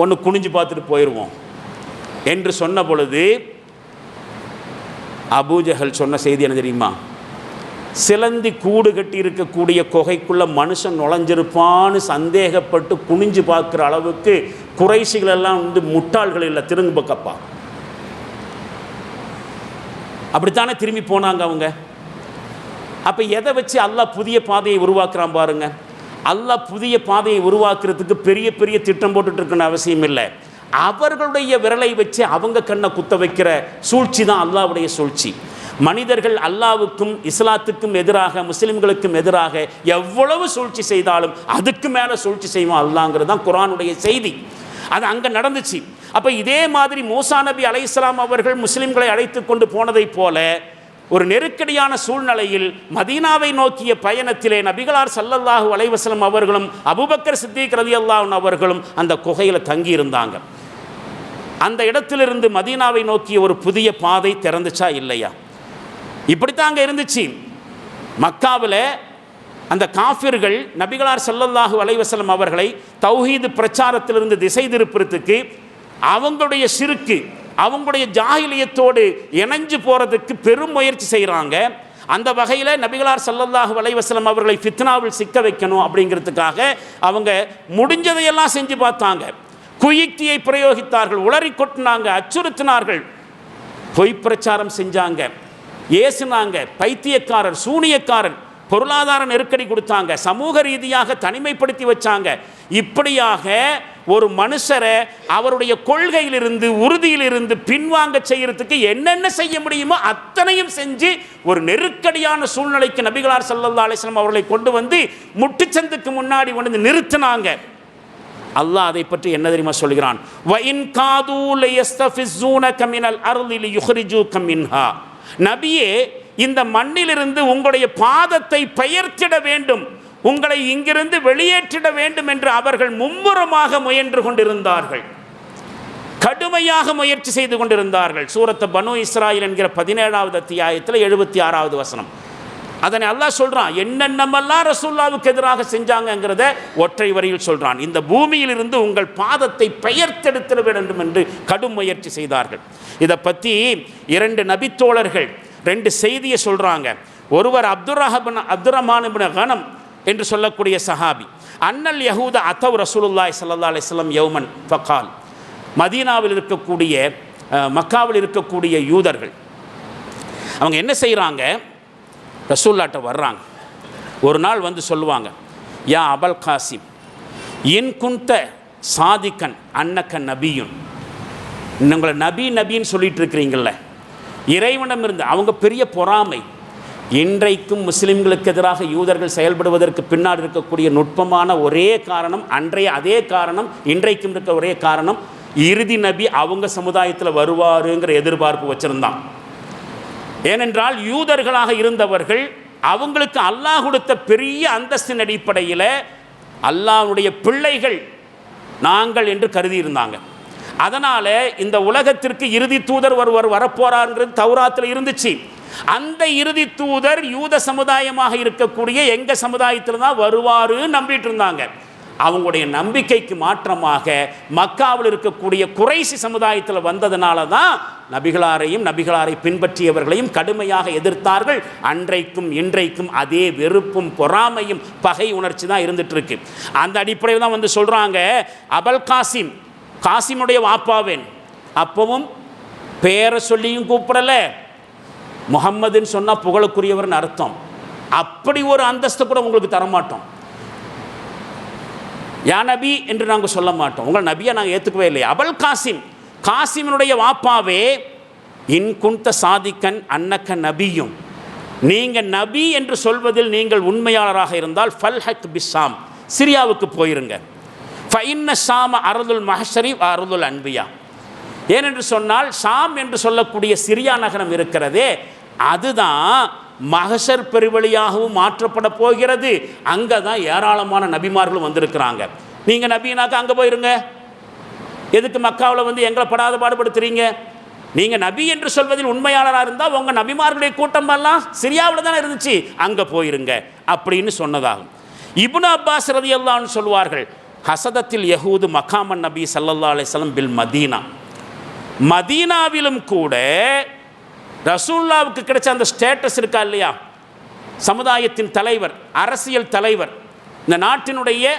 ஒன்று குனிஞ்சு பார்த்துட்டு போயிடுவோம் என்று சொன்ன பொழுது அபூஜஹல் சொன்ன செய்தி என்ன தெரியுமா? சிலந்தி கூடு கட்டி இருக்கக்கூடிய குகைக்குள்ளே மனுஷன் நுழைஞ்சிருப்பான்னு சந்தேகப்பட்டு குனிஞ்சு பார்க்குற அளவுக்கு குறைஷிகள் எல்லாம் வந்து முட்டாள்கள் இல்லை, திரும்பு பக்கப்பா. அப்படித்தானே திரும்பி போனாங்க அவங்க. அப்போ எதை வச்சு அல்லாஹ் புதிய பாதையை உருவாக்குறான் பாருங்க. அல்லாஹ் புதிய பாதையை உருவாக்குறதுக்கு பெரிய பெரிய திட்டம் போட்டுட்டு இருக்குன்னு அவசியம் இல்லை. அவர்களுடைய விரலை வச்சு அவங்க கண்ணை குத்த வைக்கிற சூழ்ச்சி தான் அல்லாஹ்வுடைய சூழ்ச்சி. மனிதர்கள் அல்லாஹ்வுக்கும் இஸ்லாத்துக்கும் எதிராக, முஸ்லிம்களுக்கும் எதிராக எவ்வளவு சூழ்ச்சி செய்தாலும் அதுக்கு மேலே சூழ்ச்சி செய்வான் அல்லாஹ்ங்கிறது தான் குர்ஆனுடைய செய்தி. அது அங்கே நடந்துச்சு. அப்போ இதே மாதிரி மூசா நபி அலைஹிஸ்ஸலாம் அவர்கள் முஸ்லிம்களை அழைத்து கொண்டு போனதை போல ஒரு நெருக்கடியான சூழ்நிலையில் மதீனாவை நோக்கிய பயணத்திலே நபிகளார் ஸல்லல்லாஹு அலைஹி வஸல்லம் அவர்களும் அபூபக்கர் சித்திக் ரலியல்லாஹு அன்ஹு அவர்களும் அந்த குகையில் தங்கி இருந்தாங்க. அந்த இடத்திலிருந்து மதீனாவை நோக்கிய ஒரு புதிய பாதை திறந்துச்சா இல்லையா? இப்படித்தாங்க இருந்துச்சு. மக்காவில் அந்த காஃபிர்கள் நபிகளார் ஸல்லல்லாஹு அலைஹி வஸல்லம் அவர்களை தௌஹீது பிரச்சாரத்திலிருந்து திசை திருப்புறதுக்கு, அவங்களுடைய ஷிர்க்கு, அவங்களுடைய ஜாஹிலியத்தோடு இணைஞ்சு போகிறதுக்கு பெரும் முயற்சி செய்கிறாங்க. அந்த வகையில் நபிகளார் ஸல்லல்லாஹு அலைஹி வஸல்லம் அவர்களை ஃபித்னாவில் சிக்க வைக்கணும் அப்படிங்கிறதுக்காக அவங்க முடிஞ்சதையெல்லாம் செஞ்சு பார்த்தாங்க. குயுக்தியை பிரயோகித்தார்கள், உளறி கொட்டினாங்க, அச்சுறுத்தினார்கள், பொய் பிரச்சாரம் செஞ்சாங்க, ஏசுனாங்க, பைத்தியக்காரர், சூனியக்காரன், பொருளாதார நெருக்கடி கொடுத்தாங்க, சமூக ரீதியாக தனிமைப்படுத்தி வச்சாங்க. இப்படியாக ஒரு மனுஷரை அவருடைய கொள்கையிலிருந்து, உறுதியிலிருந்து பின்வாங்க செய்யறதுக்கு என்னென்ன செய்ய முடியுமோ அத்தனையும் செஞ்சு ஒரு நெருக்கடியான சூழ்நிலைக்கு நபிகளார் ஸல்லல்லாஹு அலைஹி வஸல்லம் அவர்களை கொண்டு வந்து முட்டுச்சந்துக்கு முன்னாடி வந்து நிறுத்தினாங்க. அல்லாஹ் அதை பற்றி என்ன தெரியுமா சொல்கிறான்? வஇன் காது லயஸ்தஃபிஸூனக மினல் அர்தி லியுக்ரிஜூக மின்ஹா. நபியே, இந்த மண்ணிலிருந்து உங்களுடைய பாதத்தை பெயர்த்திட வேண்டும், உங்களை இங்கிருந்து வெளியேற்றிட வேண்டும் என்று அவர்கள் மும்முரமாக முயன்று கொண்டிருந்தார்கள். கடுமையாக முயற்சி செய்து கொண்டிருந்தார்கள். சூரத்து பனு இஸ்ராயில் என்கிற 17வது அத்தியாயத்தில் 76வது வசனம். அதனை அல்லாஹ் சொல்றான், என்னென்னமெல்லாம் ரசூலுல்லாவுக்கு எதிராக செஞ்சாங்கிறத ஒற்றை வரியில் சொல்றான். இந்த பூமியில் இருந்து உங்கள் பாதத்தை பெயர்த்தெடுத்திட வேண்டும் என்று கடும் முயற்சி செய்தார்கள். இதை பற்றி 2 நபித்தோழர்கள் 2 செய்தியை சொல்றாங்க. ஒருவர் அப்துர்ரஹ்மான் இப்னு கனம் என்று சொல்லக்கூடிய சஹாபி, அன்னல் யஹூத அதவ் ரசூலுல்லாஹி ஸல்லல்லாஹு அலைஹி வஸல்லம் யௌமன் ஃபகால், மதீனாவில் இருக்கக்கூடிய மக்காவில் இருக்கக்கூடிய யூதர்கள் அவங்க என்ன செய்கிறாங்க, ரசூல்லாட்ட வர்றாங்க. ஒரு நாள் வந்து சொல்லுவாங்க, யா அபல் காசிம் இன் குந்த சாதிக்கன் அன்னக்க நபியுன், உங்களை நபின்னு சொல்லிட்டு இருக்கிறீங்கள, இறைவனம் இருந்து அவங்க பெரிய பொறாமை. இன்றைக்கும் முஸ்லிம்களுக்கு எதிராக யூதர்கள் செயல்படுவதற்கு பின்னாடி இருக்கக்கூடிய நுட்பமான ஒரே காரணம், அன்றைய அதே காரணம், இன்றைக்கும் இருக்க ஒரே காரணம், இறுதி நபி அவங்க சமுதாயத்தில் வருவாருங்கிற எதிர்பார்ப்பு வச்சுருந்தான். ஏனென்றால் யூதர்களாக இருந்தவர்கள் அவங்களுக்கு அல்லாஹ் கொடுத்த பெரிய அந்தஸ்தின் அடிப்படையில் அல்லாஹ்வுடைய பிள்ளைகள் நாங்கள் என்று கருதி இருந்தாங்க. அதனால் இந்த உலகத்திற்கு இறுதி தூதர் ஒருவர் வரப்போறாருங்கிறது தௌராத்தில் இருந்துச்சு. அந்த இறுதி தூதர் யூத சமுதாயமாக இருக்கக்கூடிய எங்கள் சமுதாயத்தில் தான் வருவாருன்னு நம்பிட்டு இருந்தாங்க. அவங்களுடைய நம்பிக்கைக்கு மாற்றமாக மக்காவில் இருக்கக்கூடிய குறைசி சமுதாயத்தில் வந்ததுனால தான் நபிகளாரையும் நபிகளாரை பின்பற்றியவர்களையும் கடுமையாக எதிர்த்தார்கள். அன்றைக்கும் இன்றைக்கும் அதே வெறுப்பும் பொறாமையும் பகை உணர்ச்சி தான் இருந்துட்டு இருக்கு. அந்த அடிப்படையில் தான் வந்து சொல்கிறாங்க, அபல் காசிம், காசிமுடைய வாப்பாவேன். அப்பவும் பேரை சொல்லியும் கூப்பிடலை, முகம்மதுன்னு சொன்னால் புகழுக்குரியவர்னு அர்த்தம். அப்படி ஒரு அந்தஸ்து கூட உங்களுக்கு தரமாட்டோம். யா நபி என்று நாங்கள் சொல்ல மாட்டோம், உங்கள் நபியை நாங்கள் ஏற்றுக்கவே இல்லை. அபல் காசிம், காசிமினுடைய வாப்பாவே, இன் குந்த சாதிக்கன் அன்னக்க நபியும், நீங்கள் நபி என்று சொல்வதில் நீங்கள் உண்மையாளராக இருந்தால் ஃபல்ஹக் பிஸ்ஸாம், சிரியாவுக்கு போயிருங்க. ஃபைன்ன ஷாம அருதுல் மஹ்ஷரி அருதுல் அன்பியா, ஏனென்று சொன்னால் ஷாம் என்று சொல்லக்கூடிய சிரியா நகரம் இருக்கிறதே, அதுதான் மஹஷர் பெருவழியாகவும் மாற்றப்பட போகிறது. அங்கே தான் ஏராளமான நபிமார்களும் வந்திருக்கிறாங்க. நீங்கள் நபினாக்கா அங்கே போயிருங்க, எதுக்கு மக்காவில் வந்து எங்களை படாத பாடுபடுத்துறீங்க? நீங்கள் நபி என்று சொல்வதில் உண்மையாளராக இருந்தால் உங்கள் நபிமார்களுடைய கூட்டமெல்லாம் சிரியாவில் தானே இருந்துச்சு, அங்கே போயிருங்க அப்படின்னு சொன்னதாகும். இப்னு அப்பாஸ் ரலியல்லாஹு அன்ஹு சொல்வார்கள், ஹசதத்தில் யஹூது மகாமன் நபி ஸல்லல்லாஹு அலைஹி வஸல்லம் பில் மதீனா, மதீனாவிலும் கூட ரசூலுல்லாவுக்கு கிடைச்ச அந்த ஸ்டேட்டஸ் இருக்கா இல்லையா, சமுதாயத்தின் தலைவர், அரசியல் தலைவர், இந்த நாட்டினுடைய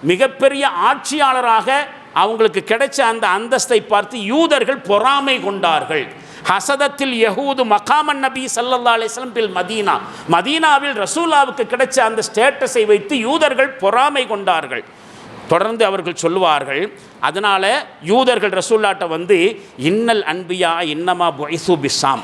மிகப்பெரிய ஆட்சியாளராக அவங்களுக்கு கிடைச்ச அந்த அந்தஸ்தை பார்த்து யூதர்கள் பொறாமை கொண்டார்கள். ஹசதத்தில் யஹூது மகாமன் நபி ஸல்லல்லாஹு அலைஹி வஸல்லம் பில் மதீனா, மதீனாவில் ரசூலுல்லாவுக்கு கிடைச்ச அந்த ஸ்டேட்டஸை வைத்து யூதர்கள் பொறாமை கொண்டார்கள். தொடர்ந்து அவர்கள் சொல்லுவார்கள், அதனால் யூதர்கள் ரசூலுல்லாஹ்ட்ட வந்து இன்னல் அன்பியா இன்னமா புஇஸு பிஸ்ஸாம்,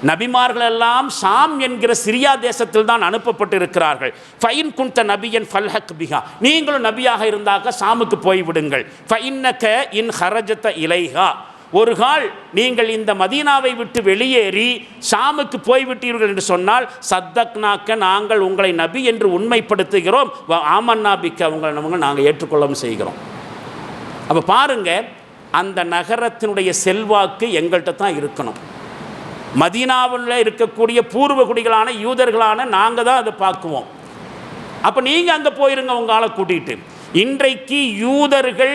நபிமார்களெல்லாம் ஷாம் என்கிற சிரியா தேசத்தில் தான் அனுப்பப்பட்டு இருக்கிறார்கள். ஃபைன் குந்த நபியன் ஃபல்ஹக் பிஹா, நீங்களும் நபியாக இருந்தாக்க ஷாமுக்கு போய்விடுங்கள். ஃபைன்னக இன் ஹரஜத இலைஹா, ஒரு கால் நீங்கள் இந்த மதீனாவை விட்டு வெளியேறி ஷாமுக்கு போய்விட்டீர்கள் என்று சொன்னால் சத்தக்னாக்க, நாங்கள் உங்களை நபி என்று உண்மைப்படுத்துகிறோம். ஆமன்னாபிக்க, உங்களை நாங்கள் ஏற்றுக்கொள்ளவும் செய்கிறோம். அப்போ பாருங்க, அந்த நகரத்தினுடைய செல்வாக்கு எங்கள்கிட்ட தான் இருக்கணும். மதீனாவில் இருக்கக்கூடிய பூர்வ குடிகளான யூதர்களான நாங்கள் தான் அதை பார்க்குவோம். அப்போ நீங்கள் அங்கே போயிருங்க உங்கள் ஆளை கூட்டிகிட்டு. இன்றைக்கு யூதர்கள்,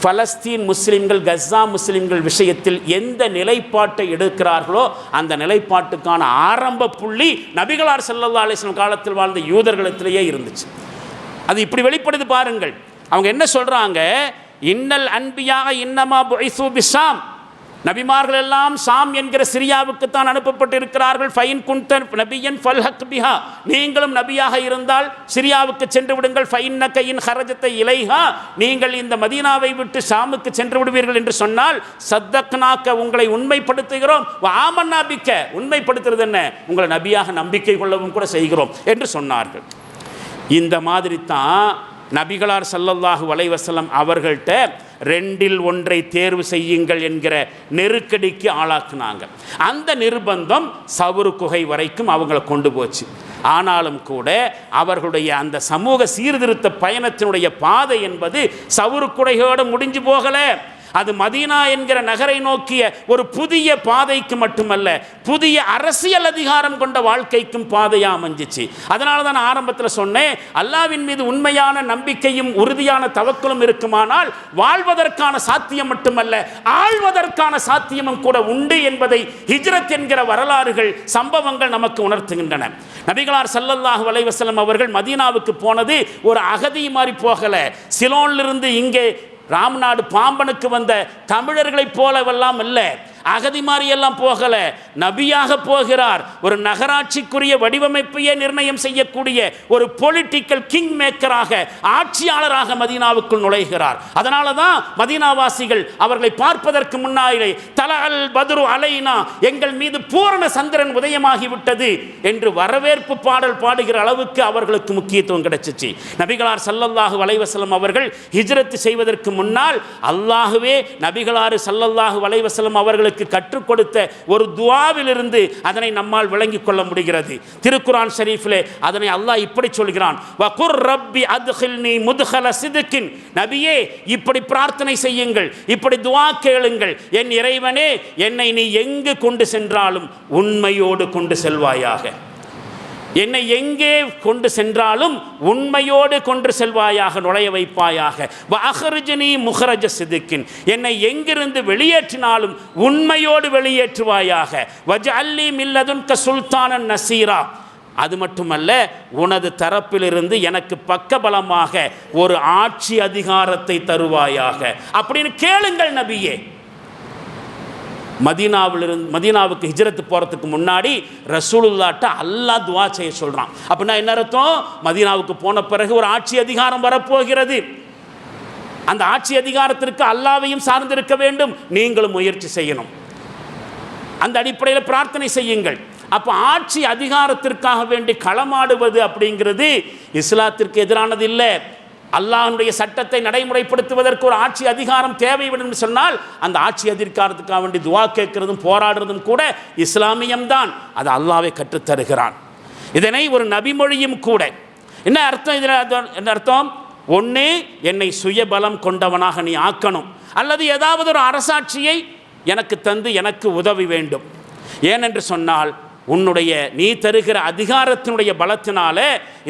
பலஸ்தீன் முஸ்லிம்கள், கஸ்ஸா முஸ்லிம்கள் விஷயத்தில் எந்த நிலைப்பாட்டை எடுக்கிறார்களோ அந்த நிலைப்பாட்டுக்கான ஆரம்ப புள்ளி நபிகளார் ஸல்லல்லாஹு அலைஹி வஸல்லம் காலத்தில் வாழ்ந்த யூதர்களிடத்திலேயே இருந்துச்சு. அது இப்படி வெளிப்படுது பாருங்கள். அவங்க என்ன சொல்கிறாங்க, இன்னல் அன்பியா இன்னமா புஇஸு பிஸ்ஸாம், நபிமார்கள் எல்லாம் ஷாம் என்கிற சிரியாவுக்குத்தான் அனுப்பப்பட்டு இருக்கிறார்கள். ஃபைன் குந்த நபியன் ஃபல்ஹக் பிஹா, நீங்களும் நபியாக இருந்தால் சிரியாவுக்கு சென்று விடுங்கள். ஃபைன்னக இன் ஹரஜத இலைஹா, நீங்கள் இந்த மதீனாவை விட்டு ஷாமுக்கு சென்று விடுவீர்கள் என்று சொன்னால் சத்தக்னாக்க, உங்களை உண்மைப்படுத்துகிறோம். ஆமன்னாபிக்க, உண்மைப்படுத்துறது என்ன, உங்களை நபியாக நம்பிக்கை கொள்ளவும் கூட செய்கிறோம் என்று சொன்னார்கள். இந்த மாதிரி தான் நபிகளார் ஸல்லல்லாஹு அலைஹி வஸல்லம் அவர்கள்ட்ட 2இல் 1 தேர்வு செய்யுங்கள் என்கிற நெருக்கடிக்கு ஆளாக்குனாங்க. அந்த நிர்பந்தம் சவுரு குகை வரைக்கும் அவங்கள கொண்டு போச்சு. ஆனாலும் கூட அவர்களுடைய அந்த சமூக சீர்திருத்த பயணத்தினுடைய பாதை என்பது சவுரு குகையோடு முடிஞ்சு போகலை. அது மதீனா என்கிற நகரை நோக்கிய ஒரு புதிய பாதைக்கு மட்டுமல்ல, புதிய அரசியல் அதிகாரம் கொண்ட வாழ்க்கைக்கும் பாதையாக அமைஞ்சிச்சு. அதனால தான் நான் ஆரம்பத்தில் சொன்னேன், அல்லாஹ்வின் மீது உண்மையான நம்பிக்கையும் உறுதியான தவக்குலும் இருக்குமானால் வாழ்வதற்கான சாத்தியம் மட்டுமல்ல, ஆழ்வதற்கான சாத்தியமும் கூட உண்டு என்பதை ஹிஜ்ரத் என்கிற வரலாறுகள், சம்பவங்கள் நமக்கு உணர்த்துகின்றன. நபிகளார் ஸல்லல்லாஹு அலைஹி வஸல்லம் அவர்கள் மதீனாவுக்கு போனது ஒரு அகதி மாதிரி போகல. சிலோனிலிருந்து இங்கே ராம்நாடு பாம்பனுக்கு வந்த தமிழர்களைப் போலவெல்லாம் இல்லை, அகதி மாதிரியெல்லாம் போகல, நபியாக போகிறார். ஒரு நகராட்சிக்குரிய வடிவமைப்பையே நிர்ணயம் செய்யக்கூடிய ஒரு பொலிட்டிக்கல் கிங் மேக்கராக, ஆட்சியாளராக மதீனாவுக்குள் நுழைகிறார். அதனால தான் மதீனாவாசிகள் அவர்களை பார்ப்பதற்கு முன்னாலே தலஅல் பத்ரு அலைனா, எங்கள் மீது பூரண சந்திரன் உதயமாகிவிட்டது என்று வரவேற்பு பாடல் பாடுகிற அளவுக்கு அவர்களுக்கு முக்கியத்துவம் கிடைச்சிச்சு. நபிகளார் ஸல்லல்லாஹு அலைஹி வஸல்லம் அவர்கள் ஹிஜ்ரத் செய்வதற்கு முன்னால் அல்லாஹ்வே நபிகளார் ஸல்லல்லாஹு அலைஹி வஸல்லம் அவர்களுக்கு கற்றுக் கொடுத்த ஒரு துஆவிலிருந்து அதனை நம்மால் விளங்கிக் கொள்ள முடிகிறது. திருக்குர்ஆன் ஷரீஃபிலே அதனை அல்லாஹ் இப்படி சொல்கிறான், வகுர் ரப்பி அத்கில்னி முத்கல சித்கின். நபியே, இப்படி பிரார்த்தனை செய்யுங்கள், இப்படி துஆ கேளுங்கள், என் இறைவனே, என்னை நீ எங்கு கொண்டு சென்றாலும் உண்மையோடு கொண்டு செல்வாயாக. என்னை எங்கே கொண்டு சென்றாலும் உண்மையோடு கொண்டு செல்வாயாக, நுழைய வைப்பாயாக. வஅஹ்ரிஜ்னி முஹ்ரஜ சித்கின், என்னை எங்கிருந்து வெளியேற்றினாலும் உண்மையோடு வெளியேற்றுவாயாக. வஜஅல்லி மின் லதுன்க சுல்தானன் நசீரா. அது மட்டுமல்ல, உனது தரப்பிலிருந்து எனக்கு பக்கபலமாக ஒரு ஆட்சி அதிகாரத்தை தருவாயாக அப்படின்னு கேளுங்கள் நபியே. மதீனாவுக்கு ஹிஜ்ரத் போகிறதுக்கு முன்னாடி ரசூலுல்லாஹ்ட்ட அல்லாஹ் துஆ செய்ய சொல்கிறான். அப்படின்னா என்ன அர்த்தம்? மதீனாவுக்கு போன பிறகு ஒரு ஆட்சி அதிகாரம் வரப்போகிறது. அந்த ஆட்சி அதிகாரத்திற்கு அல்லாஹ்வையும் சார்ந்திருக்க வேண்டும், நீங்களும் முயற்சி செய்யணும். அந்த அடிப்படையில் பிரார்த்தனை செய்யுங்கள். அப்போ ஆட்சி அதிகாரத்திற்காக வேண்டி களமாடுவது அப்படிங்கிறது இஸ்லாத்திற்கு எதிரானது இல்லை. அல்லாஹ்வுடைய சட்டத்தை நடைமுறைப்படுத்துவதற்கு ஒரு ஆட்சி அதிகாரம் தேவைப்படும் சொன்னால் அந்த ஆட்சி அதிகாரத்துக்காக வேண்டி துஆ கேட்கிறதும் போராடுறதும் கூட இஸ்லாமியம்தான். அது அல்லாஹ்வே கற்றுத்தருகிறான். இதனை ஒரு நபிமொழியும் கூட. என்ன அர்த்தம்? இதில் என்ன அர்த்தம்? ஒன்று, என்னை சுயபலம் கொண்டவனாக நீ ஆக்கணும், அல்லது ஏதாவது ஒரு அரசாட்சியை எனக்கு தந்து எனக்கு உதவி வேண்டும். ஏனென்று சொன்னால் நீ தருகிற அதிகாரத்தினுடைய பலத்தினால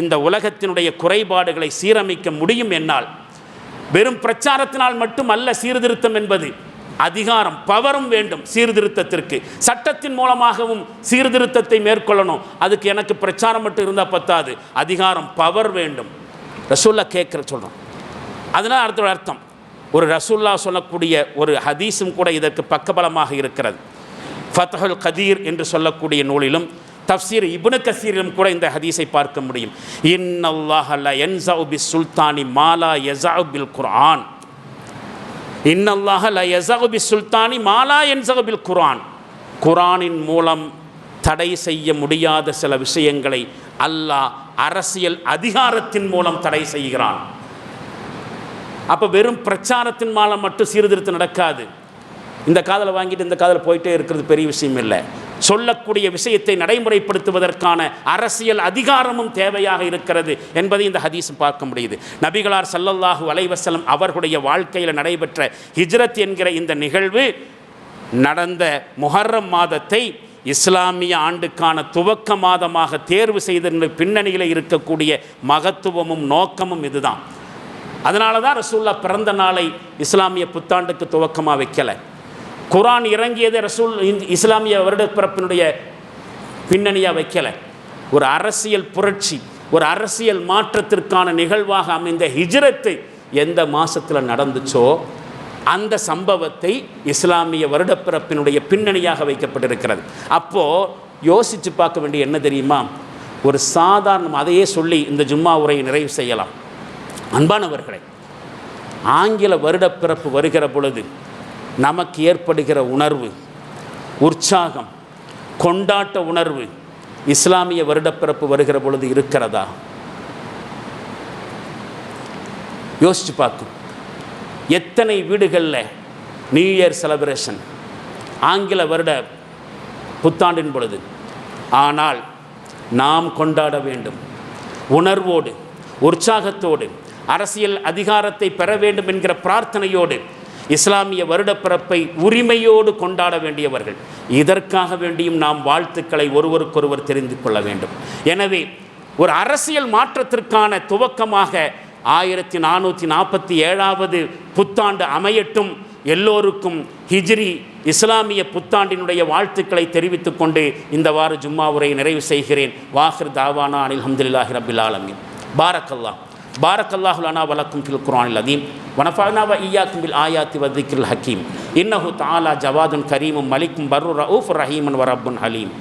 இந்த உலகத்தினுடைய குறைபாடுகளை சீரமைக்க முடியும். என்னால் வெறும் பிரச்சாரத்தினால் மட்டும் அல்ல சீர்திருத்தம் என்பது, அதிகாரம் பவரும் வேண்டும் சீர்திருத்தத்திற்கு. சட்டத்தின் மூலமாகவும் சீர்திருத்தத்தை மேற்கொள்ளணும். அதுக்கு எனக்கு பிரச்சாரம் மட்டும் இருந்தால் பத்தாது, அதிகாரம் பவர் வேண்டும். ரசூல்லா சொல்கிறோம். அதனால் அடுத்த அர்த்தம், ஒரு ரசூல்லா சொல்லக்கூடிய ஒரு ஹதீஸும் கூட இதற்கு பக்கபலமாக இருக்கிறது. ஃபத்ஹுல் கதீர் என்று சொல்லக்கூடிய நூலிலும் தஃப்சீர் இப்னு கஸீரிலும் கூட இந்த ஹதீஸை பார்க்க முடியும். இன்னல்லாஹ லா யன்ஸஉ பிஸ்ஸுல்தானி மா லா யஸஉ பில் குர்ஆன். இன்னல்லாஹ லா யஸஉ பிஸ்ஸுல்தானி மா லா யன்ஸஉ பில் குர்ஆன். குர்ஆனின் மூலம் தடை செய்ய முடியாத சில விஷயங்களை அல்லாஹ் அரசியல் அதிகாரத்தின் மூலம் தடை செய்கிறான். அப்போ வெறும் பிரச்சாரத்தின் மூலம் மட்டும் சீர்திருத்தம் நடக்காது. இந்த காதில் வாங்கிட்டு இந்த காதில் போயிட்டே இருக்கிறது பெரிய விஷயம் இல்லை. சொல்லக்கூடிய விஷயத்தை நடைமுறைப்படுத்துவதற்கான அரசியல் அதிகாரமும் தேவையாக இருக்கிறது என்பதை இந்த ஹதீஸும் பார்க்க முடியுது. நபிகளார் ஸல்லல்லாஹு அலைஹி வஸல்லம் அவர்களுடைய வாழ்க்கையில் நடைபெற்ற ஹிஜ்ரத் என்கிற இந்த நிகழ்வு நடந்த முஹர்ரம் மாதத்தை இஸ்லாமிய ஆண்டுக்கான துவக்க மாதமாக தேர்வு செய்த பின்னணியில் இருக்கக்கூடிய மகத்துவமும் நோக்கமும் இதுதான். அதனால தான் ரசூல்லா பிறந்த நாளை இஸ்லாமிய புத்தாண்டுக்கு துவக்கமாக வைக்கலை. குர்ஆன் இறங்கியதை இஸ்லாமிய வருடப்பிறப்பினுடைய பின்னணியாக வைக்கலை. ஒரு அரசியல் புரட்சி, ஒரு அரசியல் மாற்றத்திற்கான நிகழ்வாக அமைந்த ஹிஜ்ரத்து எந்த மாதத்தில் நடந்துச்சோ அந்த சம்பவத்தை இஸ்லாமிய வருடப்பிறப்பினுடைய பின்னணியாக வைக்கப்பட்டிருக்கிறது. அப்போது யோசித்து பார்க்க வேண்டிய என்ன தெரியுமா? ஒரு சாதாரண அதையே சொல்லி இந்த ஜும்மா உரையை நிறைவு செய்யலாம். அன்பானவர்களே, ஆங்கில வருடப்பிறப்பு வருகிற பொழுது நமக்கு ஏற்படுகிற உணர்வு, உற்சாகம், கொண்டாட்ட உணர்வு இஸ்லாமிய வருடப்பிறப்பு வருகிற பொழுது இருக்கிறதா? யோசிச்சு பார்க்கும். எத்தனை வீடுகளில் நியூ இயர் செலிப்ரேஷன் ஆங்கில வருட புத்தாண்டின் பொழுது. ஆனால் நாம் கொண்டாட வேண்டும் உணர்வோடு, உற்சாகத்தோடு, அரசியல் அதிகாரத்தை பெற வேண்டும் என்கிற பிரார்த்தனையோடு. இஸ்லாமிய வருடப்பிறப்பை உரிமையோடு கொண்டாட வேண்டியவர்கள். இதற்காக வேண்டியும் நாம் வாழ்த்துக்களை ஒருவருக்கொருவர் தெரிந்து கொள்ள வேண்டும். எனவே ஒரு அரசியல் மாற்றத்திற்கான துவக்கமாக 1447வது புத்தாண்டு அமையட்டும். எல்லோருக்கும் ஹிஜ்ரி இஸ்லாமிய புத்தாண்டினுடைய வாழ்த்துக்களை தெரிவித்துக் கொண்டு இந்த வார ஜும்மா உரையை நிறைவு செய்கிறேன். வாஹிர் தாவானா அனில் ஹம்துலில்லாஹி ரப்பில் ஆலமீன். பாரக்கல்லாஹு லனா வலக்கும் ஃபில் குர்ஆனில் அதீம் வனஃபஅனா வ இய்யாக்கும் பில் ஆயாத்தி வ ذிக்ரில் ஹக்கீம் இன்னஹு தஆலா ஜவாதுன் கரீமும் மலிக்கும் பர்ரு ரഊஃபுர் ரஹீமுன் வ ரப்புன் ஹலீம்.